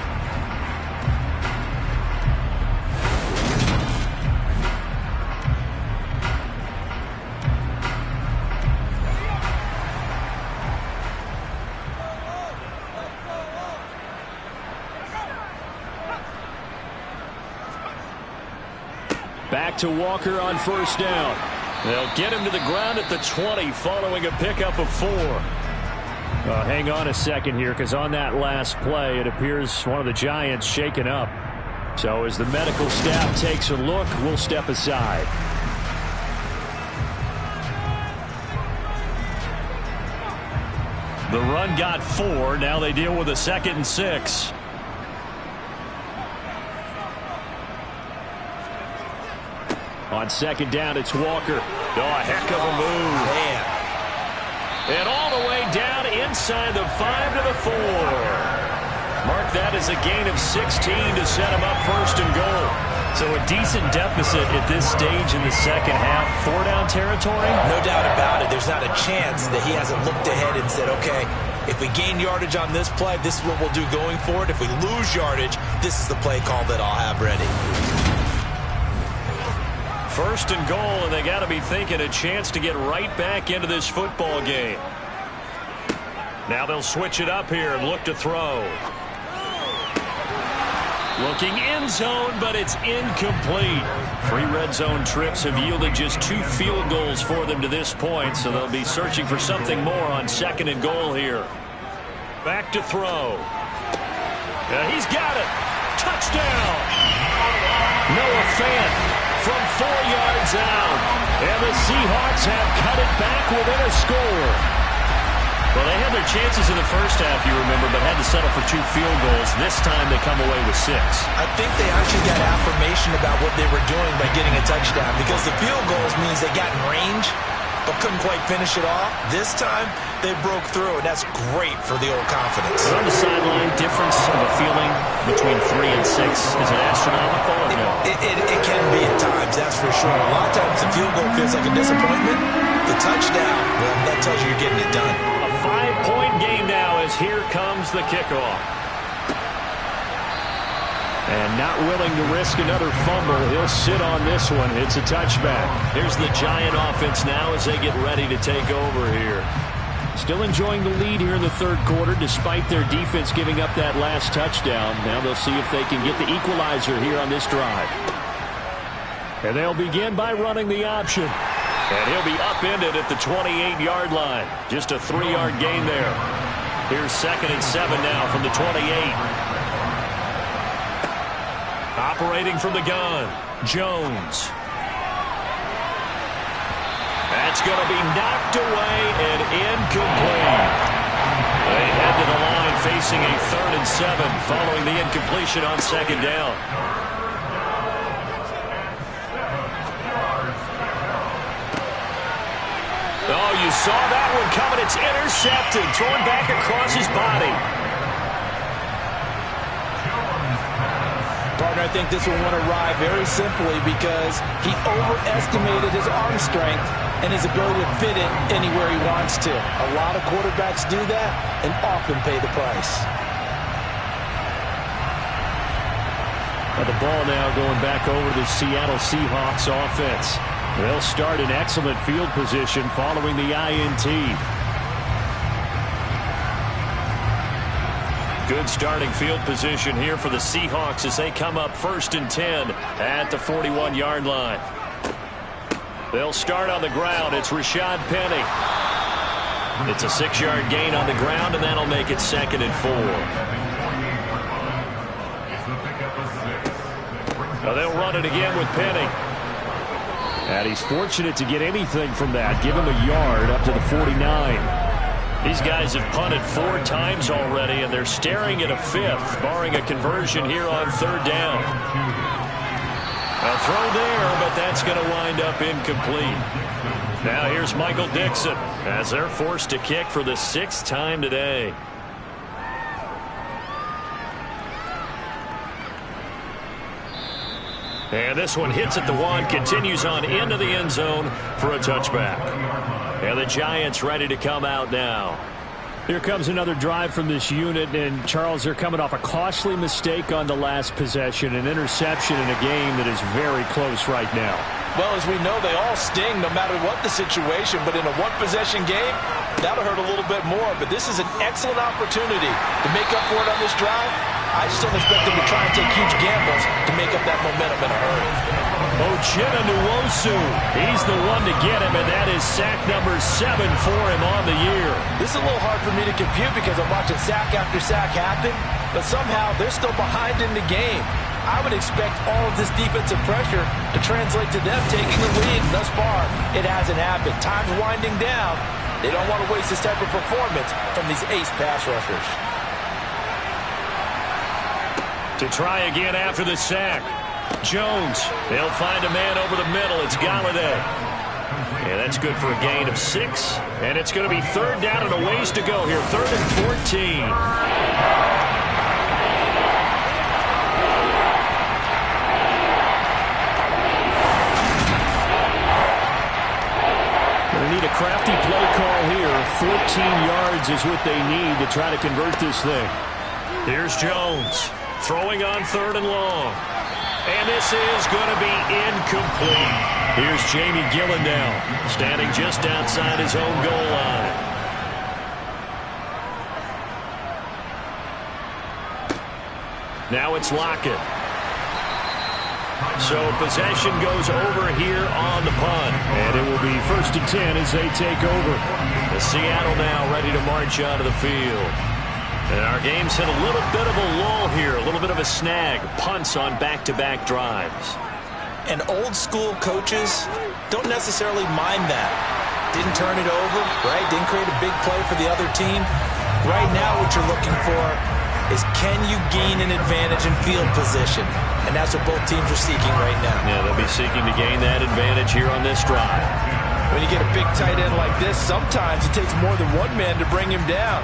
Back to Walker on 1st down. They'll get him to the ground at the 20 following a pickup of 4. Hang on a second here, because on that last play, it appears one of the Giants shaken up. So as the medical staff takes a look, we'll step aside. The run got 4. Now they deal with a 2nd and 6. On 2nd down, it's Walker. Oh, a heck of a move. Man. And all the way down inside the 5 to the 4. Mark that as a gain of 16 to set him up 1st and goal. So a decent deficit at this stage in the 2nd half. 4-down territory? No doubt about it. There's not a chance that he hasn't looked ahead and said, okay, if we gain yardage on this play, this is what we'll do going forward. If we lose yardage, this is the play call that I'll have ready. 1st and goal, and they got to be thinking a chance to get right back into this football game. Now they'll switch it up here and look to throw. Looking end zone, but it's incomplete. 3 red zone trips have yielded just 2 field goals for them to this point, so they'll be searching for something more on 2nd and goal here. Back to throw. He's got it. Touchdown. Noah Fant from 4 yards out. And the Seahawks have cut it back within a score. Well, they had their chances in the first half, you remember, but had to settle for 2 field goals. This time they come away with 6. I think they actually got affirmation about what they were doing by getting a touchdown, because the field goals means they got in range but couldn't quite finish it off. This time they broke through, and that's great for the old confidence. On the sideline, difference of a feeling between 3 and 6, is it astronomical or no? It can be at times, that's for sure. A lot of times the field goal feels like a disappointment. The touchdown, well, that tells you you're getting it done. A 5-point game now as here comes the kickoff. And not willing to risk another fumble. He'll sit on this one. It's a touchback. Here's the Giant offense now as they get ready to take over here. Still enjoying the lead here in the 3rd quarter despite their defense giving up that last touchdown. Now they'll see if they can get the equalizer here on this drive. And they'll begin by running the option. And he'll be upended at the 28-yard line. Just a 3-yard gain there. Here's 2nd and 7 now from the 28. Operating from the gun, Jones. That's going to be knocked away and incomplete. They head to the line facing a 3rd and 7 following the incompletion on 2nd down. Oh, you saw that one coming. It's intercepted, thrown back across his body. Partner, I think this will want to ride very simply because he overestimated his arm strength and his ability to fit it anywhere he wants to. A lot of quarterbacks do that and often pay the price. And the ball now going back over to the Seattle Seahawks offense. They'll start in excellent field position following the INT. Good starting field position here for the Seahawks as they come up 1st and 10 at the 41-yard line. They'll start on the ground. It's Rashad Penny. It's a 6-yard gain on the ground, and that'll make it 2nd and 4. Now they'll run it again with Penny. And he's fortunate to get anything from that. Give him a yard up to the 49. These guys have punted 4 times already, and they're staring at a 5th, barring a conversion here on 3rd down. A throw there, but that's going to wind up incomplete. Now here's Michael Dixon as they're forced to kick for the 6th time today. And this one hits at the 1, continues on into the end zone for a touchback. And the Giants ready to come out now. Here comes another drive from this unit, and Charles, they're coming off a costly mistake on the last possession, an interception in a game that is very close right now. Well, as we know, they all sting no matter what the situation, but in a one-possession game, that'll hurt a little bit more. But this is an excellent opportunity to make up for it on this drive. I just don't expect them to try and take huge gambles to make up that momentum in a hurry. Uchenna Nwosu, he's the one to get him, and that is sack number 7 for him on the year. This is a little hard for me to compute because I'm watching sack after sack happen, but somehow they're still behind in the game. I would expect all of this defensive pressure to translate to them taking the lead. Thus far, it hasn't happened. Time's winding down. They don't want to waste this type of performance from these ace pass rushers. To try again after the sack. Jones, they'll find a man over the middle. It's Galladay. Yeah, that's good for a gain of 6. And it's going to be 3rd down and a ways to go here. 3rd and 14. They need a crafty play call here. 14 yards is what they need to try to convert this thing. Here's Jones. Throwing on 3rd and long. And this is going to be incomplete. Here's Jamie Gillen now, standing just outside his own goal line. Now it's Lockett. So possession goes over here on the punt. And it will be 1st and 10 as they take over. The Seattle now ready to march onto the field. And our game's hit a little bit of a lull here, a little bit of a snag. Punts on back-to-back drives. And old-school coaches don't necessarily mind that. Didn't turn it over, right? Didn't create a big play for the other team. Right now what you're looking for is can you gain an advantage in field position? And that's what both teams are seeking right now. Yeah, they'll be seeking to gain that advantage here on this drive. When you get a big tight end like this, sometimes it takes more than one man to bring him down.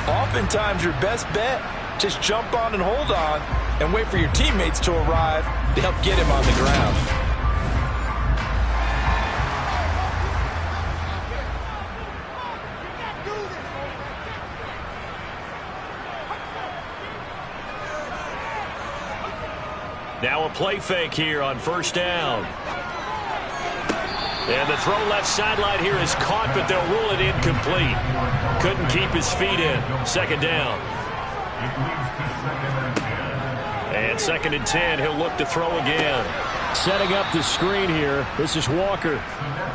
Oftentimes, your best bet, just jump on and hold on and wait for your teammates to arrive to help get him on the ground. Now a play fake here on 1st down. And the throw left sideline here is caught, but they'll rule it incomplete. Couldn't keep his feet in. 2nd down. And 2nd and 10. He'll look to throw again. Setting up the screen here. This is Walker.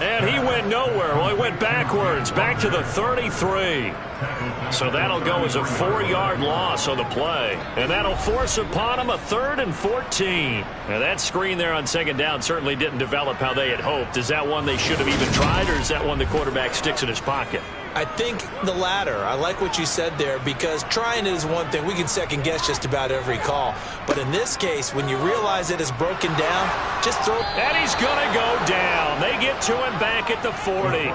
And he went nowhere. Well, he went backwards, back to the 33. So that'll go as a 4-yard loss on the play. And that'll force upon him a 3rd and 14. Now that screen there on 2nd down certainly didn't develop how they had hoped. Is that one they should have even tried, or is that one the quarterback sticks in his pocket? I think the latter. I like what you said there, because trying it is one thing. We can second guess just about every call. But in this case, when you realize it is broken down, just throw it. And he's going to go down. They get to him back at the 40.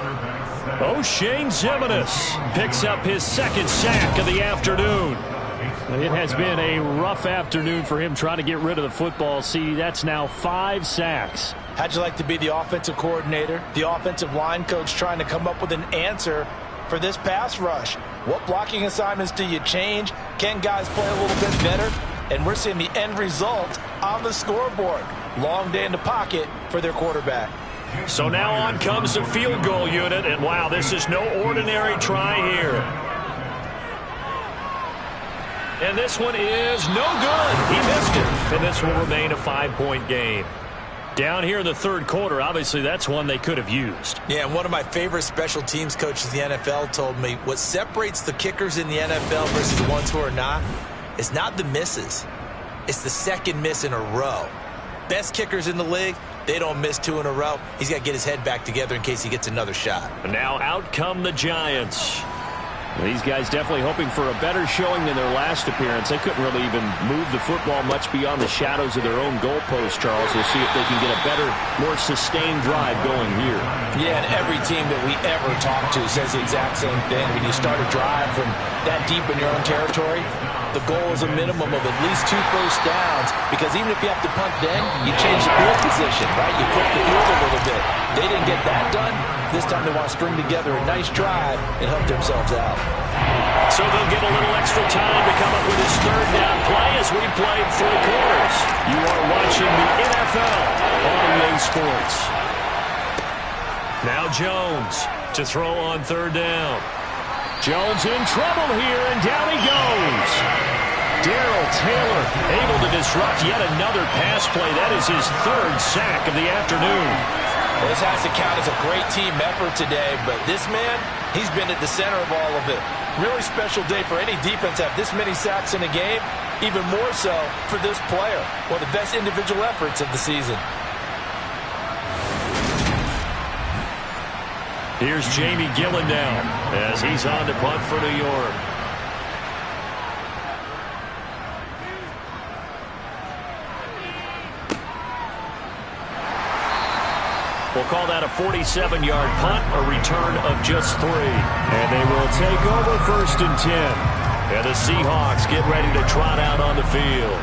O'Shane Ximines picks up his 2nd sack of the afternoon. It has been a rough afternoon for him trying to get rid of the football. See, that's now 5 sacks. How'd you like to be the offensive coordinator, the offensive line coach, trying to come up with an answer for this pass rush? What blocking assignments do you change? Can guys play a little bit better? and we're seeing the end result on the scoreboard. Long day in the pocket for their quarterback. So now on comes the field goal unit, and wow, this is no ordinary try here. And this one is no good. He missed it, and this will remain a 5-point game. Down here in the third quarter, obviously that's one they could have used. Yeah, and one of my favorite special teams coaches in the NFL told me what separates the kickers in the NFL versus the ones who are not is not the misses. It's the second miss in a row. Best kickers in the league, they don't miss 2 in a row. He's got to get his head back together in case he gets another shot. And now out come the Giants. These guys definitely hoping for a better showing than their last appearance. They couldn't really even move the football much beyond the shadows of their own goalpost, Charles. We'll see if they can get a better, more sustained drive going here. Yeah, and every team that we ever talk to says the exact same thing. When you start a drive from that deep in your own territory, the goal is a minimum of at least 2 first downs, because even if you have to punt then, you change the field position, right? You flip the field a little bit. They didn't get that done. This time they want to string together a nice drive and help themselves out. So they'll get a little extra time to come up with his third down play as we played 3 quarters. You are watching the NFL on EA Sports. Now Jones to throw on third down. Jones in trouble here, and down he goes. Darrell Taylor able to disrupt yet another pass play. That is his 3rd sack of the afternoon. This has to count as a great team effort today, but this man, he's been at the center of all of it. Really special day for any defense to have this many sacks in a game, even more so for this player. One of the best individual efforts of the season. Here's Jamie Gillen now as he's on to punt for New York. We'll call that a 47-yard punt, a return of just 3. And they will take over 1st and 10. And the Seahawks get ready to trot out on the field.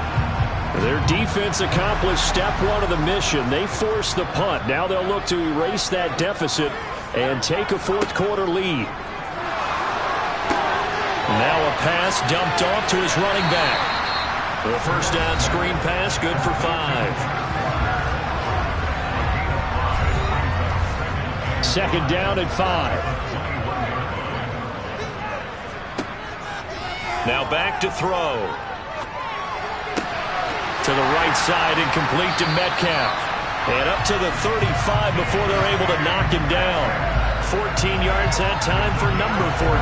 Their defense accomplished step 1 of the mission. They forced the punt. Now they'll look to erase that deficit and take a 4th quarter lead. Now a pass dumped off to his running back. The first down screen pass, good for 5. 2nd down and 5. Now back to throw. To the right side and complete to Metcalf. And up to the 35 before they're able to knock him down. 14 yards that time for number 14.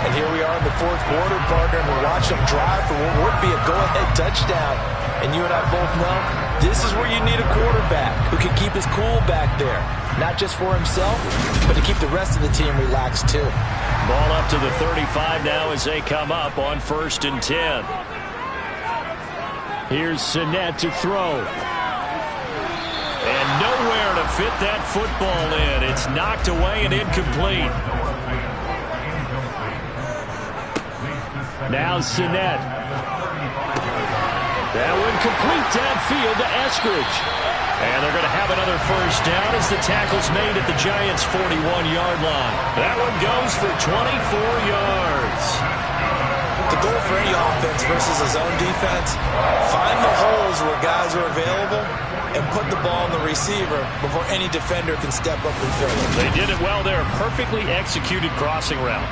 And here we are in the 4th quarter, partner, and we're watching them drive for what would be a go-ahead touchdown. And you and I both know this is where you need a quarterback who can keep his cool back there. Not just for himself, but to keep the rest of the team relaxed too. Ball up to the 35 now as they come up on 1st and 10. Here's Sinnett to throw. And nowhere to fit that football in. It's knocked away and incomplete. Now Sinnett. That one complete downfield to Eskridge. And they're going to have another first down as the tackle's made at the Giants' 41-yard line. That one goes for 24 yards. The goal for any offense versus a zone defense, find the holes where guys are available and put the ball on the receiver before any defender can step up and fill it. They did it well there. Perfectly executed crossing route.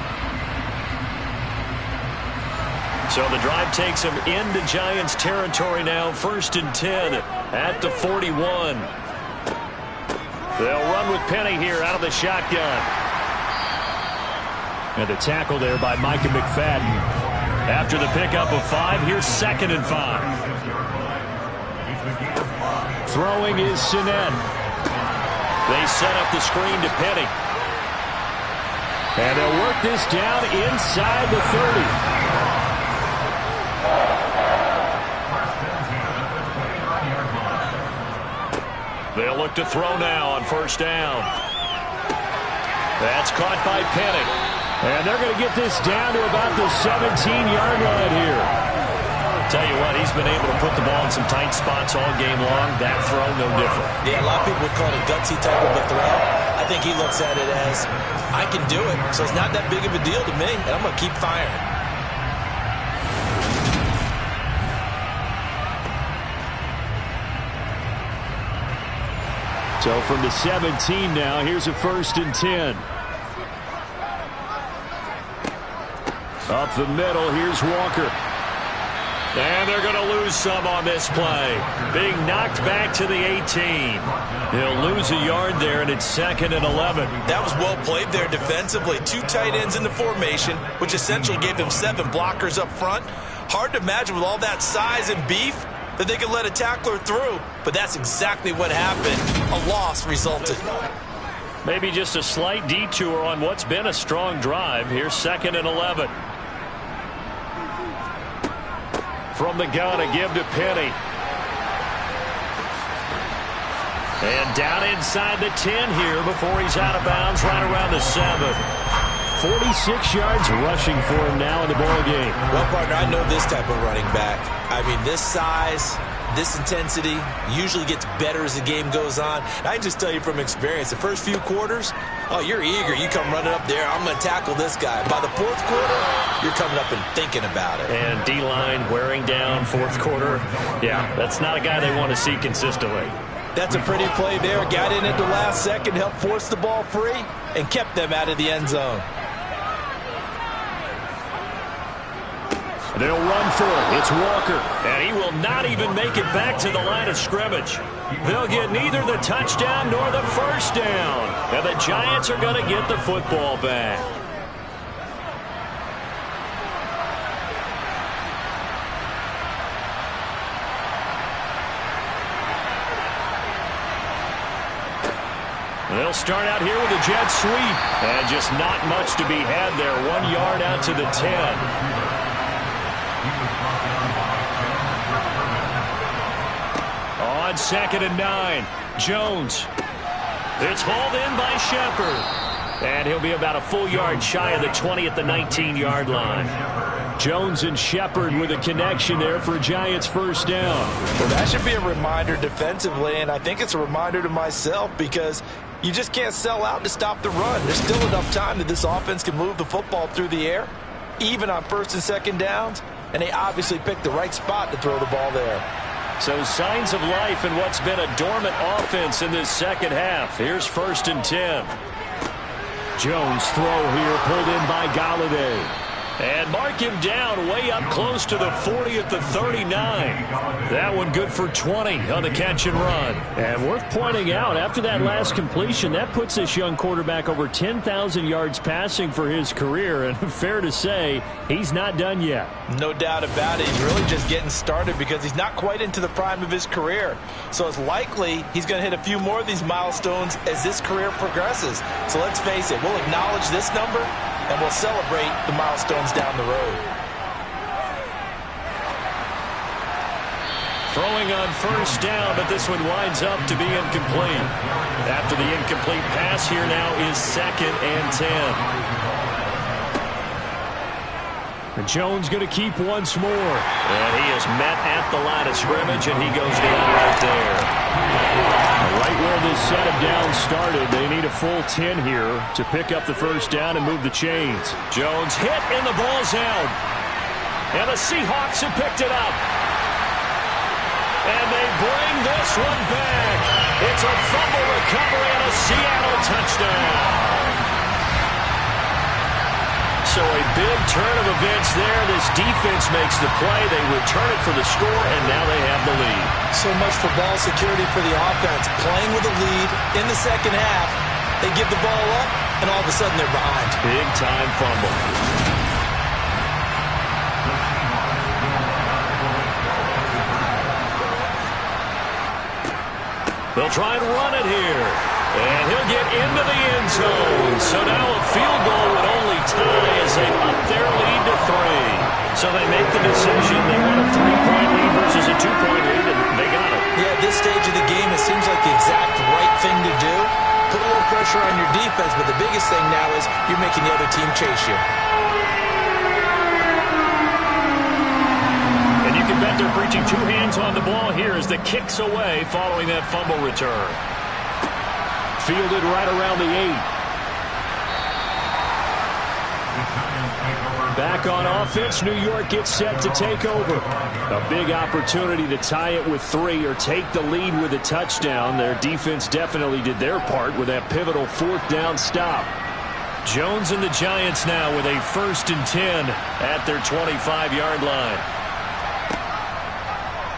So the drive takes them into Giants territory now. 1st and 10 at the 41. They'll run with Penny here out of the shotgun. And the tackle there by Micah McFadden. After the pickup of 5, here's 2nd and 5. Throwing is Sinnett. They set up the screen to Penny. And they'll work this down inside the 30. They'll look to throw now on 1st down. That's caught by Penny. And they're going to get this down to about the 17-yard line here. Tell you what, he's been able to put the ball in some tight spots all game long. That throw, no different. Yeah, a lot of people would call it a gutsy type of a throw. I think he looks at it as, I can do it, so it's not that big of a deal to me, and I'm going to keep firing. So from the 17 now, here's a 1st and 10. Up the middle, here's Walker. And they're going to lose some on this play. Being knocked back to the 18. He'll lose a yard there, and it's 2nd and 11. That was well played there defensively. 2 tight ends in the formation, which essentially gave them 7 blockers up front. Hard to imagine with all that size and beef that they could let a tackler through, but that's exactly what happened. A loss resulted. Maybe just a slight detour on what's been a strong drive. Here's 2nd and 11. From the gun, a give to Penny. And down inside the 10 here before he's out of bounds right around the 7. 46 yards rushing for him now in the ball game. Well, partner, I know this type of running back. I mean, this size, this intensity usually gets better as the game goes on. I can just tell you from experience, the first few quarters, oh, you're eager. You come running up there, I'm going to tackle this guy. By the 4th quarter, you're coming up and thinking about it. And D-line wearing down 4th quarter. Yeah, that's not a guy they want to see consistently. That's a pretty play there. Got in at the last second, helped force the ball free, and kept them out of the end zone. They'll run for it. It's Walker. And he will not even make it back to the line of scrimmage. They'll get neither the touchdown nor the 1st down. And the Giants are going to get the football back. They'll start out here with a jet sweep. And just not much to be had there. 1 yard out to the 10. On 2nd and 9, Jones. It's hauled in by Shepard. And he'll be about a full yard shy of the 20 at the 19-yard line. Jones and Shepard with a connection there for Giants 1st down. Well, that should be a reminder defensively, and I think it's a reminder to myself because you just can't sell out to stop the run. There's still enough time that this offense can move the football through the air, even on 1st and 2nd downs, and they obviously picked the right spot to throw the ball there. So signs of life in what's been a dormant offense in this 2nd half. Here's 1st and 10. Jones throw here pulled in by Galladay. And mark him down way up close to the 40 at the 39. That one good for 20 on the catch and run. And worth pointing out, after that last completion, that puts this young quarterback over 10,000 yards passing for his career. And fair to say, he's not done yet. No doubt about it. He's really just getting started because he's not quite into the prime of his career. So it's likely he's going to hit a few more of these milestones as this career progresses. So let's face it, we'll acknowledge this number and we'll celebrate the milestones down the road. Throwing on 1st down, but this one winds up to be incomplete. After the incomplete pass, here now is 2nd and 10. And Jones going to keep once more. And he is met at the line of scrimmage, and he goes down right there. Right where this set of downs started, they need a full 10 here to pick up the 1st down and move the chains. Jones hit, and the ball's out. And the Seahawks have picked it up. And they bring this one back. It's a fumble recovery and a Seattle touchdown. So a big turn of events there. This defense makes the play. They return it for the score, and now they have the lead. So much for ball security for the offense. Playing with a lead in the 2nd half. They give the ball up, and all of a sudden they're behind. Big-time fumble. They'll try and run it here. And he'll get into the end zone. So now a field goal would only tie as they up their lead to 3. So they make the decision. They want a 3-point lead versus a 2-point lead, and they got it. Yeah, at this stage of the game, it seems like the exact right thing to do. Put a little pressure on your defense, but the biggest thing now is you're making the other team chase you. And you can bet they're preaching 2 hands on the ball here as the kick's away following that fumble return. Fielded right around the 8. back on offense. New York gets set to take over. A big opportunity to tie it with 3 or take the lead with a touchdown. Their defense definitely did their part with that pivotal 4th down stop. Jones and the Giants now with a 1st and 10 at their 25-yard line.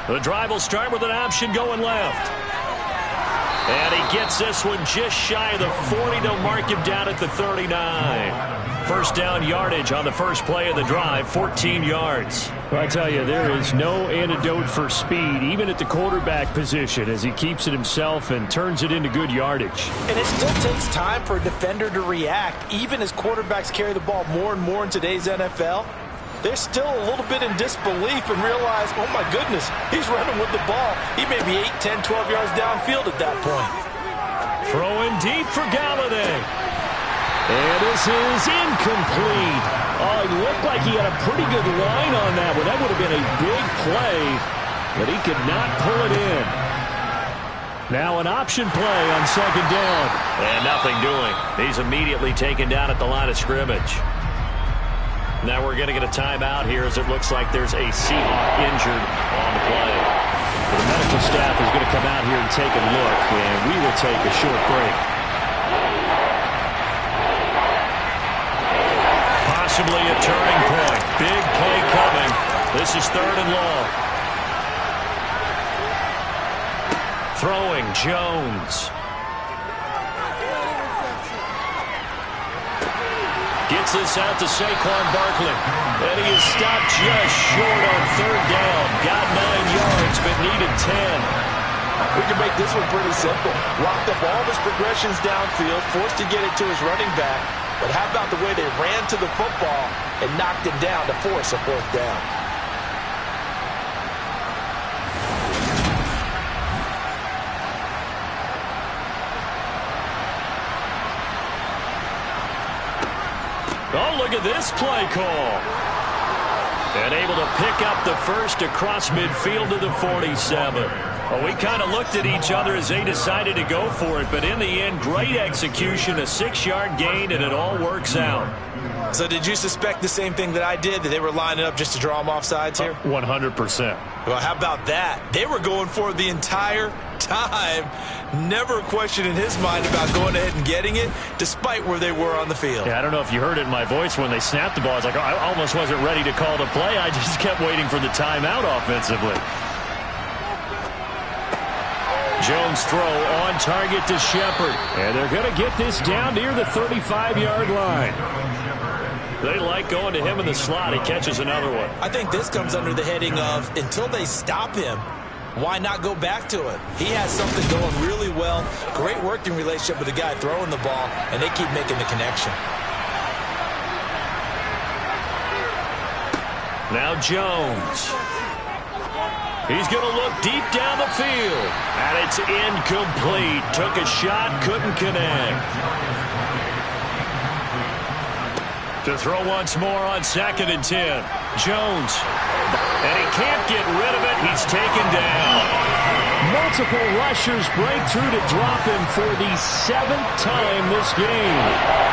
The drive will start with an option going left. And he gets this one just shy of the 40. They'll mark him down at the 39. First down yardage on the first play of the drive, 14 yards. Well, I tell you, there is no antidote for speed, even at the quarterback position, as he keeps it himself and turns it into good yardage. And it still takes time for a defender to react, even as quarterbacks carry the ball more and more in today's NFL. They're still a little bit in disbelief and realize, oh my goodness, he's running with the ball. He may be 8, 10, 12 yards downfield at that point. Throwing deep for Galladay. And this is incomplete. Oh, it looked like he had a pretty good line on that one. That would have been a big play, but he could not pull it in. Now an option play on 2nd down. And nothing doing. He's immediately taken down at the line of scrimmage. Now we're going to get a timeout here as it looks like there's a Seahawk injured on the play. The medical staff is going to come out here and take a look, and we will take a short break. Possibly a turning point. Big play coming. This is 3rd and long. Throwing Jones. Gets this out to Saquon Barkley. And he is stopped just short on 3rd down. Got 9 yards, but needed 10. We can make this one pretty simple. Locked up all his progressions downfield, forced to get it to his running back. But how about the way they ran to the football and knocked him down to force a 4th down? Oh, look at this play call. And able to pick up the first across midfield to the 47. Well, we kind of looked at each other as they decided to go for it, but in the end, great execution, a 6-yard gain, and it all works out. So did you suspect the same thing that I did, that they were lining up just to draw them off sides here? 100%. Well, how about that? They were going for it the entire time. Never a question in his mind about going ahead and getting it, despite where they were on the field. Yeah, I don't know if you heard it in my voice when they snapped the ball. I was like, oh, I almost wasn't ready to call the play. I just kept waiting for the timeout offensively. Jones throw on target to Shepard. And they're going to get this down near the 35-yard line. They like going to him in the slot. He catches another one. I think this comes under the heading of, until they stop him, why not go back to it? He has something going really well. Great working relationship with the guy throwing the ball, and they keep making the connection. Now Jones. He's going to look deep down the field. And it's incomplete. Took a shot, couldn't connect. To throw once more on 2nd and 10. Jones. And he can't get rid of it. He's taken down. Multiple rushers break through to drop him for the 7th time this game.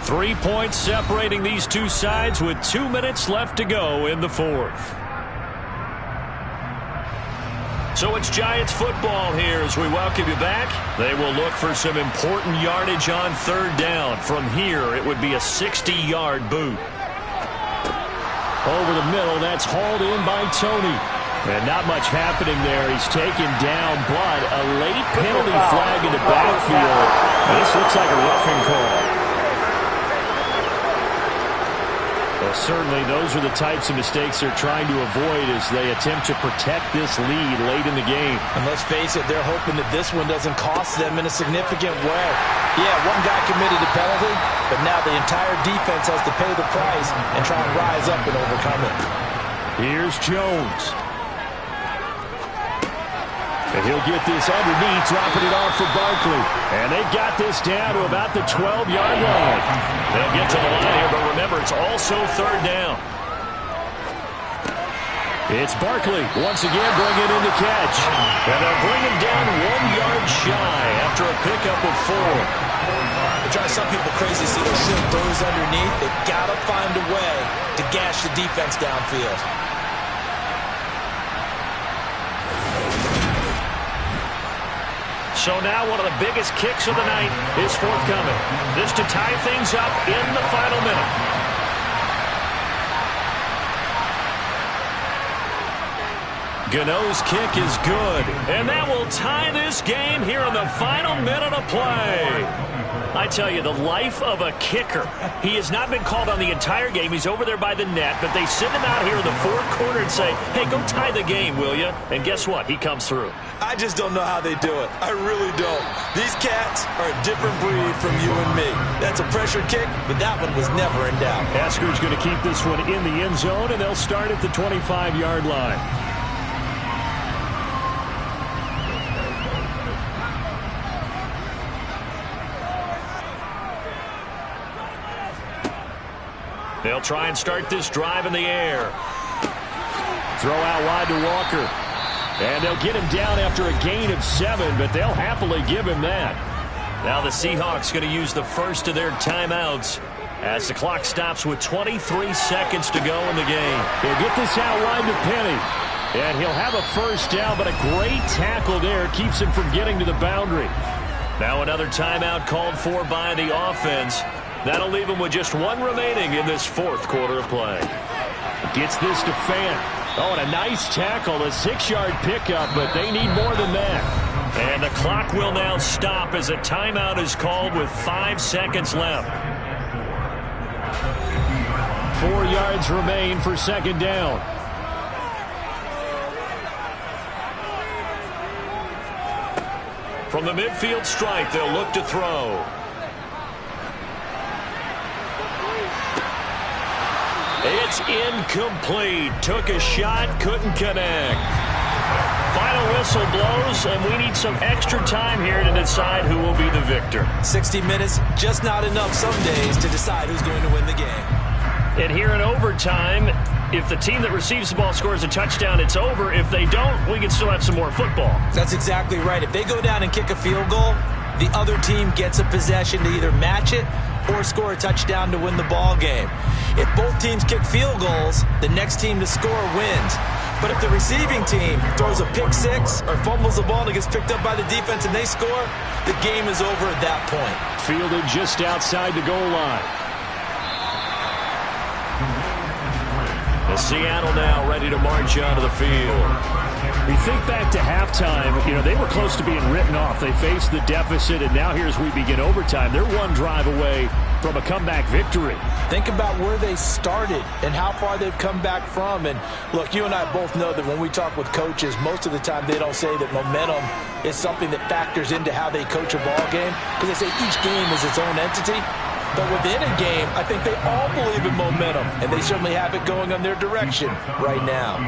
Three points separating these two sides with 2 minutes left to go in the 4th. So it's Giants football here as we welcome you back. They will look for some important yardage on 3rd down. From here, it would be a 60-yard boot. Over the middle, that's hauled in by Tony. And not much happening there. He's taken down, but a late penalty flag in the backfield. This looks like a roughing call. Well, certainly those are the types of mistakes they're trying to avoid as they attempt to protect this lead late in the game. And let's face it, they're hoping that this one doesn't cost them in a significant way. Yeah, one guy committed a penalty, but now the entire defense has to pay the price and try and rise up and overcome it. Here's Jones. And he'll get this underneath, dropping it off for Barkley. And they've got this down to about the 12-yard line. They'll get to the line here, but remember, it's also third down. It's Barkley once again bringing in the catch. And they'll bring him down 1 yard shy after a pickup of 4. It drives some people crazy to see those short throws underneath. They've got to find a way to gash the defense downfield. So now one of the biggest kicks of the night is forthcoming. This to tie things up in the final minute. Gano's kick is good. And that will tie this game here in the final minute of play. I tell you, the life of a kicker. He has not been called on the entire game. He's over there by the net, but they send him out here in the fourth quarter and say, hey, go tie the game, will you? And guess what? He comes through. I just don't know how they do it. I really don't. These cats are a different breed from you and me. That's a pressure kick, but that one was never in doubt. Asker's going to keep this one in the end zone, and they'll start at the 25-yard line. They'll try and start this drive in the air. Throw out wide to Walker. And they'll get him down after a gain of 7, but they'll happily give him that. Now the Seahawks going to use the first of their timeouts as the clock stops with 23 seconds to go in the game. He'll get this out wide to Penny. And he'll have a first down, but a great tackle there keeps him from getting to the boundary. Now another timeout called for by the offense. That'll leave him with just 1 remaining in this fourth quarter of play. Gets this to Fant. Oh, and a nice tackle, a 6-yard pickup, but they need more than that. And the clock will now stop as a timeout is called with 5 seconds left. 4 yards remain for second down. From the midfield stripe, they'll look to throw. It's incomplete. Took a shot, couldn't connect. Final whistle blows, and we need some extra time here to decide who will be the victor. 60 minutes, just not enough some days to decide who's going to win the game. And here in overtime, if the team that receives the ball scores a touchdown, it's over. If they don't, we can still have some more football. That's exactly right. If they go down and kick a field goal, the other team gets a possession to either match it or score a touchdown to win the ball game. If both teams kick field goals, the next team to score wins. But if the receiving team throws a pick six or fumbles the ball and it gets picked up by the defense and they score, the game is over at that point. Fielded just outside the goal line. The Seattle now ready to march onto the field. We think back to halftime, they were close to being written off. They faced the deficit, and now here's we begin overtime. They're one drive away from a comeback victory. Think about where they started and how far they've come back from. And look, you and I both know that when we talk with coaches, most of the time they don't say that momentum is something that factors into how they coach a ball game, because they say each game is its own entity. But within a game, I think they all believe in momentum, and they certainly have it going on their direction right now.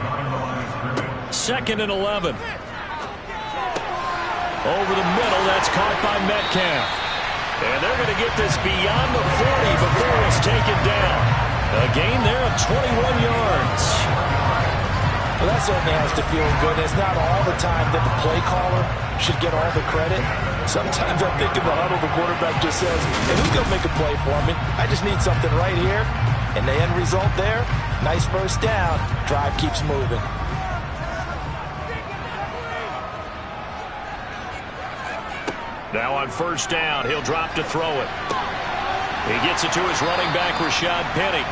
2nd and 11. Over the middle, that's caught by Metcalf. And they're going to get this beyond the 40 before it's taken down. A gain there of 21 yards. Well, that certainly has to feel good. It's not all the time that the play caller should get all the credit. Sometimes I think in the huddle, the quarterback just says, hey, who's going to make a play for me? I just need something right here. And the end result there, nice first down. Drive keeps moving. Now on first down, he'll drop to throw it. He gets it to his running back, Rashad Penny.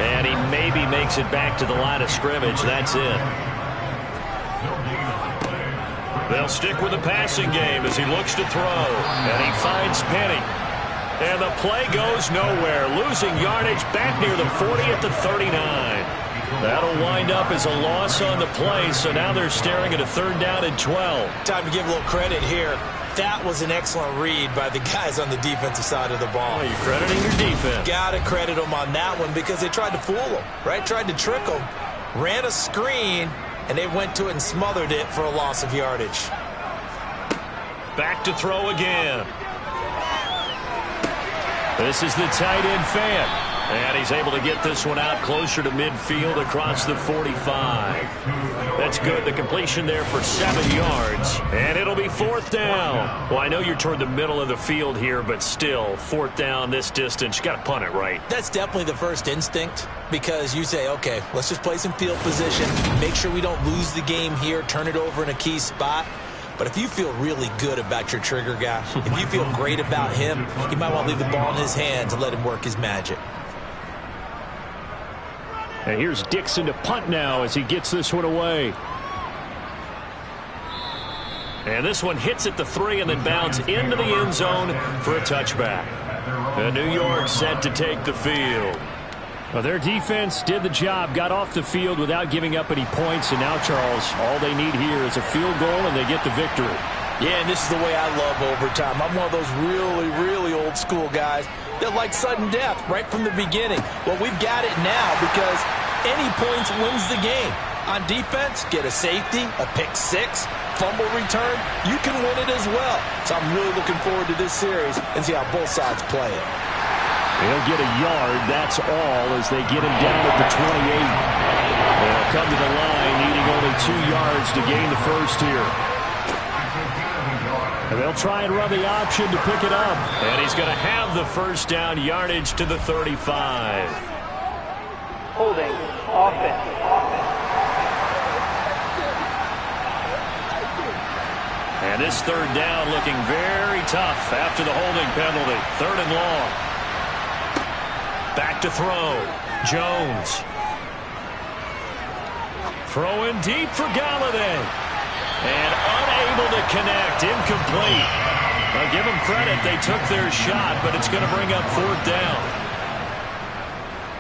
And he maybe makes it back to the line of scrimmage. That's it. They'll stick with the passing game as he looks to throw. And he finds Penny. And the play goes nowhere. Losing yardage back near the 40 at the 39. That'll wind up as a loss on the play, so now they're staring at a 3rd down and 12. Time to give a little credit here. That was an excellent read by the guys on the defensive side of the ball. Oh, you're crediting your defense. Got to credit them on that one because they tried to fool them, right? Tried to trick them. Ran a screen, and they went to it and smothered it for a loss of yardage. Back to throw again. This is the tight end fan. And he's able to get this one out closer to midfield across the 45. That's good. The completion there for 7 yards. And it'll be 4th down. Well, I know you're toward the middle of the field here, but still, 4th down this distance. You got to punt it right. That's definitely the first instinct because you say, okay, let's just play some field position. Make sure we don't lose the game here. Turn it over in a key spot. But if you feel really good about your trigger guy, if you feel great about him, you might want to leave the ball in his hands and let him work his magic. And here's Dixon to punt now as he gets this one away. And this one hits at the 3 and then bounds into the end zone for a touchback. And New York set to take the field. Well, their defense did the job, got off the field without giving up any points. And now, Charles, all they need here is a field goal and they get the victory. Yeah, and this is the way I love overtime. I'm one of those really, really old school guys that like sudden death right from the beginning. Well, we've got it now because any points wins the game. On defense, get a safety, a pick 6, fumble return, you can win it as well. So I'm really looking forward to this series and see how both sides play it. He'll get a yard, that's all, as they get him down at the 28. They'll come to the line, needing only 2 yards to gain the first here. And they'll try and run the option to pick it up. And he's going to have the first down yardage to the 35. Holding, offense. And this 3rd down looking very tough after the holding penalty. 3rd and long. Back to throw. Jones. Throwing deep for Galladay. And unable to connect. Incomplete. I'll give them credit. They took their shot, but it's going to bring up 4th down.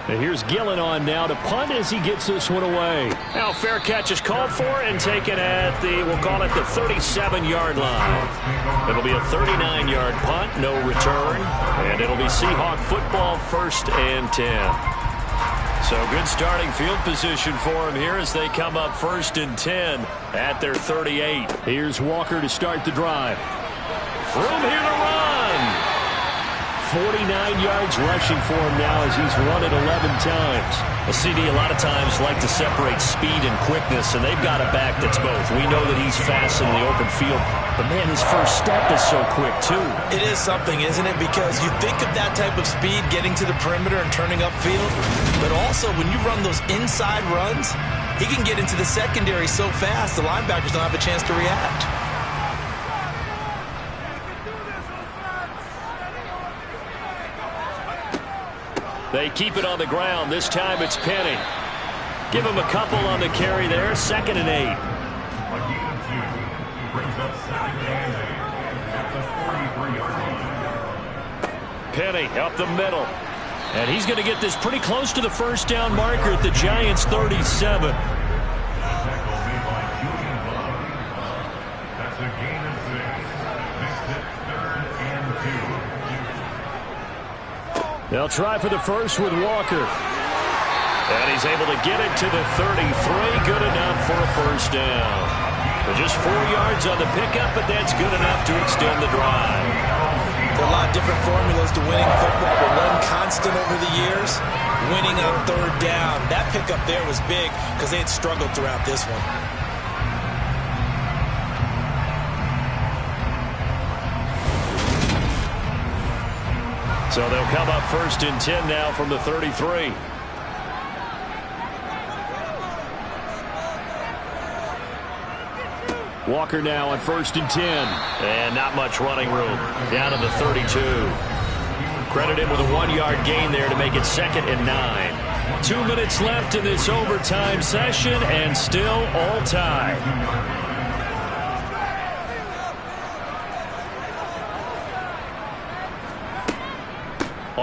And here's Gillen on now to punt as he gets this one away. Now fair catch is called for and taken at the, we'll call it the 37-yard line. It'll be a 39-yard punt, no return. And it'll be Seahawk football, 1st and 10. So good starting field position for him here as they come up 1st and 10 at their 38. Here's Walker to start the drive. Room here to run. 49 yards rushing for him now as he's run it 11 times. Well, CD, a lot of times like to separate speed and quickness, and they've got a back that's both. We know that he's fast in the open field, but man, his first step is so quick too. It is something, isn't it? Because you think of that type of speed getting to the perimeter and turning upfield, but also when you run those inside runs, he can get into the secondary so fast the linebackers don't have a chance to react. They keep it on the ground. This time it's Penny. Give him a couple on the carry there. 2nd and 8. Penny up the middle. And he's going to get this pretty close to the first down marker at the Giants' 37. That's a gain of 6. Makes it 3rd and 2. They'll try for the first with Walker. And he's able to get it to the 33. Good enough for a first down. But just 4 yards on the pickup, but that's good enough to extend the drive. There are a lot of different formulas to winning football, but one constant over the years, winning on 3rd down. That pickup there was big because they had struggled throughout this one. So they'll come up 1st and 10 now from the 33. Walker now on 1st and 10. And not much running room. Down to the 32. Credit him with a 1-yard gain there to make it 2nd and 9. 2 minutes left in this overtime session and still all tied.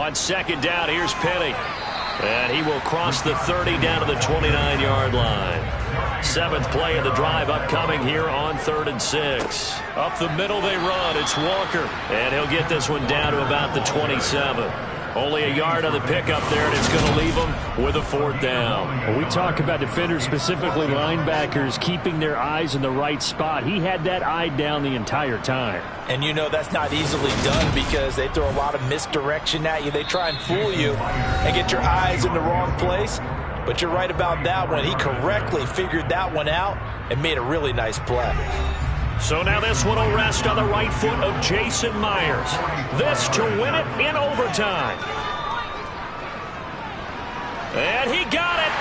On second down, here's Penny. And he will cross the 30 down to the 29-yard line. Seventh play of the drive upcoming here on 3rd and 6. Up the middle they run. It's Walker. And he'll get this one down to about the 27. Only a yard on the pickup there, and it's going to leave them with a 4th down. Well, we talk about defenders, specifically linebackers, keeping their eyes in the right spot. He had that eye down the entire time. And you know that's not easily done because they throw a lot of misdirection at you. They try and fool you and get your eyes in the wrong place. But you're right about that one. He correctly figured that one out and made a really nice play. So now this one will rest on the right foot of Jason Myers. This to win it in overtime. And he got it.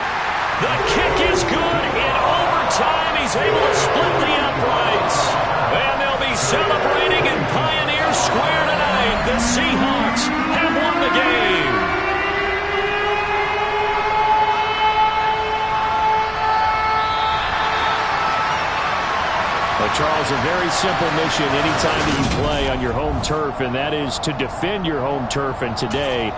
The kick is good in overtime. He's able to split the uprights. And they'll be celebrating in Pioneer Square tonight. The Seahawks have won the game. Well, Charles, a very simple mission anytime that you play on your home turf, and that is to defend your home turf. And today,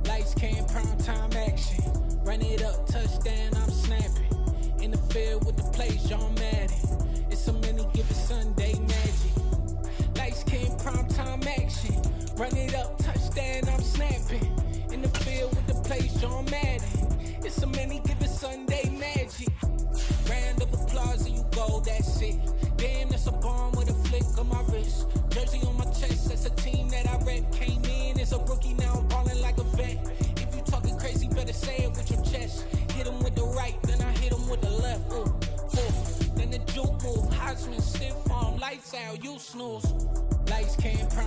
lights came, prime time action. Run it up, touchdown, I'm snapping. In the field with the play, John Madden. It's a many given Sunday magic. Lights came, prime time action. Run it up, touchdown, I'm snapping. In the field with the plays, John Madden. It's a many given Sunday magic. Round of applause and you go, that's it. Damn, that's a bomb with a flick on my wrist. Jersey on my chest, that's a team that I rep. Came in as a rookie, now I'm balling like a vet. If you talking crazy, better say it with your chest. Hit him with the right, then I hit him with the left. Ooh, then the juke move, Heisman, stiff arm, lights out, you snooze. Lights can't prime.